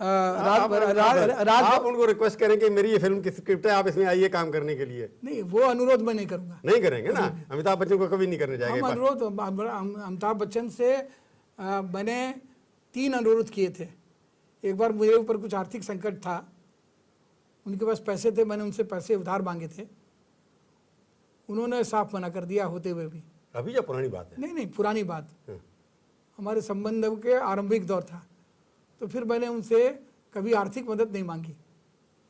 आप उनको रिक्वेस्ट करेंगे मेरी ये फिल्म की स्क्रिप्ट है, आप इसमें आइए काम करने के लिए? नहीं, वो अनुरोध मैं नहीं करूंगा। नहीं करेंगे ना? अमिताभ बच्चन को कभी नहीं करने जाएंगे हम अनुरोध अमिताभ बच्चन से मैंने 3 अनुरोध किए थे। एक बार मुझे ऊपर कुछ आर्थिक संकट था, उनके पास पैसे थे, मैंने उनसे पैसे उधार मांगे थे, उन्होंने साफ मना कर दिया होते हुए भी। अभी या पुरानी बात है? नहीं, पुरानी बात, हमारे संबंधों के आरंभिक दौर था। तो फिर मैंने उनसे कभी आर्थिक मदद नहीं मांगी,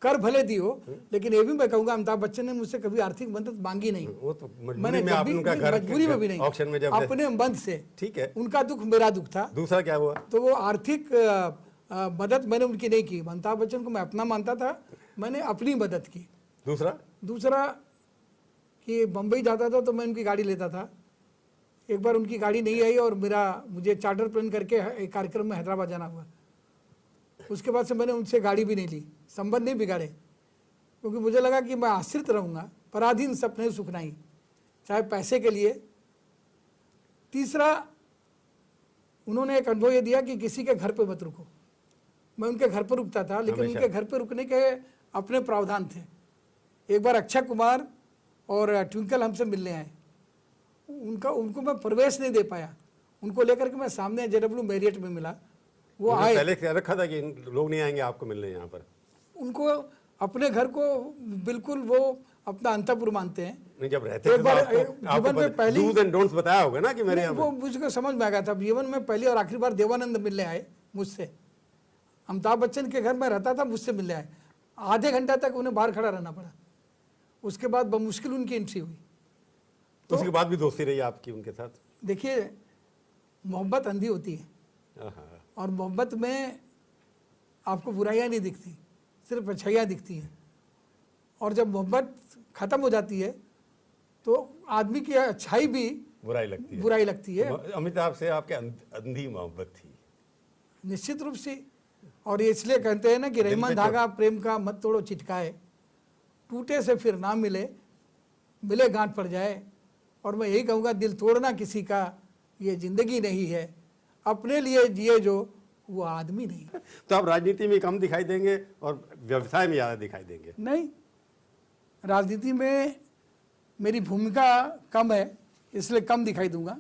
कर भले दी हो, लेकिन ये भी मैं कहूंगा अमिताभ बच्चन ने मुझसे कभी आर्थिक मदद मांगी नहीं। वो तो मैंने मजबूरी में भी नहीं, ऑक्शन में जब अपने मन से। ठीक है, उनका दुख मेरा दुख था। दूसरा क्या हुआ? तो वो आर्थिक मदद मैंने उनकी नहीं की। अमिताभ बच्चन को मैं अपना मानता था, मैंने अपनी मदद की। दूसरा कि बम्बई जाता था तो मैं उनकी गाड़ी लेता था। एक बार उनकी गाड़ी नहीं आई और मुझे चार्टर प्लेन करके एक कार्यक्रम में हैदराबाद जाना हुआ। उसके बाद से मैंने उनसे गाड़ी भी नहीं ली, संबंध नहीं बिगाड़े, क्योंकि मुझे लगा कि मैं आश्रित रहूँगा, पराधीन सपने सुख नहीं, चाहे पैसे के लिए। तीसरा, उन्होंने एक अनुभव ये दिया कि किसी के घर पे मत रुको। मैं उनके घर पर रुकता था, लेकिन उनके घर पे रुकने के अपने प्रावधान थे। एक बार अक्षय कुमार और ट्विंकल हमसे मिलने आए, उनको मैं प्रवेश नहीं दे पाया। उनको लेकर के मैं सामने JW मैरियट में मिला, वो आए। पहले से रखा था कि लोग नहीं आएंगे आपको मिलने यहाँ पर? उनको अपने घर को बिल्कुल वो अपना अंतःपुर मानते हैं। नहीं, जब रहते थे तो जीवन में पहली डूज एंड डोंट्स बताया होगा ना कि मेरे यहाँ वो मुझको समझ में आ गया था। जीवन में पहली और आखिरी बार देवानंद मिलने आए मुझसे। अमिताभ बच्चन के घर में रहता था, मुझसे मिलने आए। आधे घंटा तक उन्हें बाहर खड़ा रहना पड़ा। उसके बाद बमुश्किल उनकी एंट्री हुई। तो उसके बाद भी दोस्ती रही आपकी उनके साथ? देखिए, मोहब्बत अंधी होती है, और मोहब्बत में आपको बुराइयां नहीं दिखती, सिर्फ अच्छाइयाँ दिखती हैं। और जब मोहब्बत खत्म हो जाती है तो आदमी की अच्छाई भी बुराई लगती है। अमिताभ से आपके अंधी मोहब्बत थी? निश्चित रूप से। और ये इसलिए कहते हैं ना कि रहीमन धागा प्रेम का मत तोड़ो चिटकाए, टूटे से फिर ना मिले, मिले गांठ पड़ जाए। और मैं यही कहूँगा, दिल तोड़ना किसी का ये जिंदगी नहीं है, अपने लिए जिए जो वो आदमी नहीं। तो आप राजनीति में कम दिखाई देंगे और व्यवसाय में ज़्यादा दिखाई देंगे? नहीं, राजनीति में मेरी भूमिका कम है, इसलिए कम दिखाई दूंगा।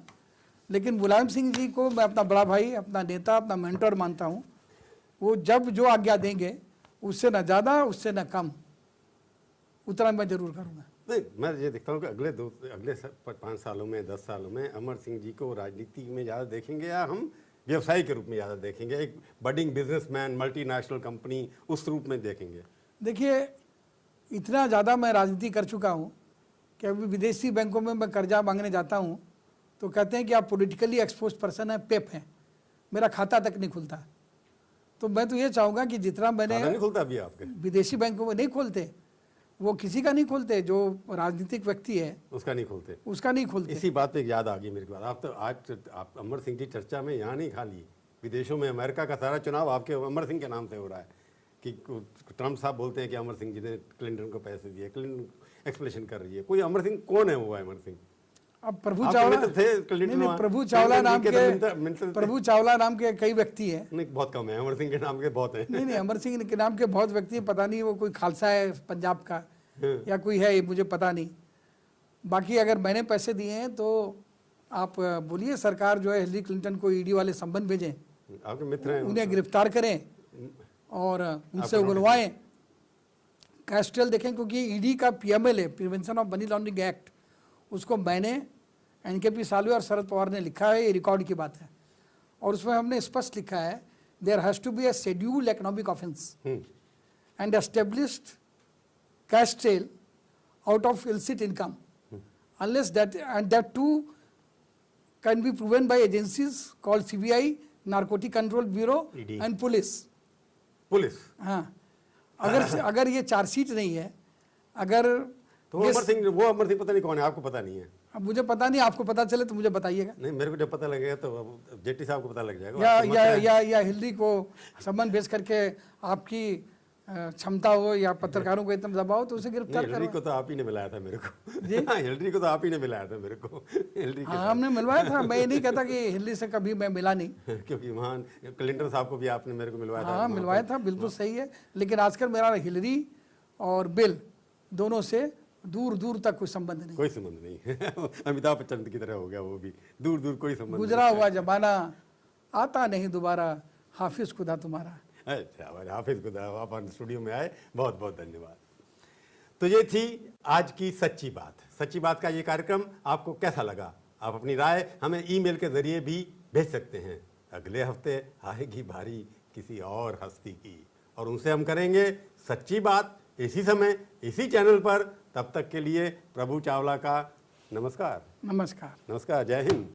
लेकिन मुलायम सिंह जी को मैं अपना बड़ा भाई, अपना नेता, अपना मेंटर मानता हूँ। वो जब जो आज्ञा देंगे उससे ना ज़्यादा उससे ना कम, उतना मैं जरूर करूँगा। नहीं, मैं ये देखता हूँ कि अगले 5 सालों में 10 सालों में अमर सिंह जी को राजनीति में ज़्यादा देखेंगे या हम व्यवसायी के रूप में ज़्यादा देखेंगे, एक बडिंग बिजनेसमैन, मल्टीनेशनल कंपनी, उस रूप में देखेंगे? देखिए, इतना ज़्यादा मैं राजनीति कर चुका हूँ कि अभी विदेशी बैंकों में मैं कर्जा मांगने जाता हूँ तो कहते हैं कि आप पॉलिटिकली एक्सपोज पर्सन है, पेप हैं, मेरा खाता तक नहीं खुलता। तो मैं तो ये चाहूँगा कि जितना मैंने नहीं खुलता अभी आपके विदेशी बैंकों में नहीं खोलते, वो किसी का नहीं खोलते, जो राजनीतिक व्यक्ति है उसका नहीं खोलते, उसका नहीं खोलते। इसी बात पे याद आ गई मेरे को, आप तो आज आप अमर सिंह की चर्चा में यहाँ नहीं खाली विदेशों में अमेरिका का सारा चुनाव आपके अमर सिंह के नाम से हो रहा है कि ट्रम्प साहब बोलते हैं कि अमर सिंह जी ने क्लिंटन को पैसे दिए, क्लिंटन एक्सप्लेनेशन कर रही है। कोई अमर सिंह कौन है वो अमर सिंह? अब प्रभु चावला नहीं, प्रभु चावला नाम के प्रभु चावला नाम के कई व्यक्ति हैं। नहीं, बहुत कम है, अमर सिंह के नाम के बहुत हैं। नहीं, अमर सिंह के नाम के बहुत व्यक्ति हैं, पता नहीं वो कोई खालसा है पंजाब का या कोई है, ये मुझे पता नहीं। बाकी अगर मैंने पैसे दिए हैं तो आप बोलिए, सरकार जो है हिलरी क्लिंटन को ईडी वाले संबंध भेजें, आपके मित्र हैं, उन्हें गिरफ्तार करें और उनसे उगलवाएं, कैस्ट्रेल देखें, क्योंकि ईडी का पीएमएल है, prevention of money laundering act, उसको मैंने, एनकेपी सालवे और शरद पवार ने लिखा है, ये रिकॉर्ड की बात है, और उसमें हमने स्पष्ट लिखा है there has to be a scheduled economic offence and established cash trail out of illicit income unless that and that too can be proven by agencies called CBI, narcotic control bureau and police. हाँ, अगर ये चार्जशीट नहीं है, अगर तो वो अमर सिंह पता नहीं कौन है, आपको पता नहीं है? अब मुझे पता नहीं, आपको पता चले तो मुझे बताइएगा। नहीं, मेरे को जब पता लगेगा तो जेटली साहब को पता लग जाएगा। या हिलरी को सम्मान भेज करके आपकी क्षमता हो या पत्रकारों को इतना दबाओ तो उसे गिरफ्तार करो। हिलरी को तो आप ही ने मिलाया था मेरे को जी। हाँ, हिलरी को तो आप ही ने मिलाया था मेरे को, हिलरी के हमने मिलवाया था, मैं ये नहीं कहता कि हिलरी से कभी मैं मिला नहीं क्योंकि वहाँ क्लिंटन साहब को भी आपने मेरे को मिलवाया था। हाँ, मिलवाया था, बिल्कुल सही है, लेकिन आजकल मेरा हिलरी और बिल दोनों से दूर दूर तक कोई संबंध नहीं, कोई संबंध नहीं। अमिताभ बच्चन की तरह हो गया वो भी, दूर दूर कोई संबंध। गुजरा हुआ जमाना आता नहीं दोबारा, हाफिज खुदा तुम्हारा। अच्छा, हाफिज खुदा, आप स्टूडियो में आए, बहुत बहुत धन्यवाद। तो ये थी आज की सच्ची बात। सच्ची बात का ये कार्यक्रम आपको कैसा लगा? आप अपनी राय हमें ईमेल के जरिए भी भेज सकते हैं। अगले हफ्ते आएगी बारी किसी और हस्ती की और उनसे हम करेंगे सच्ची बात, इसी समय इसी चैनल पर। तब तक के लिए प्रभु चावला का नमस्कार। नमस्कार। नमस्कार, जय हिंद।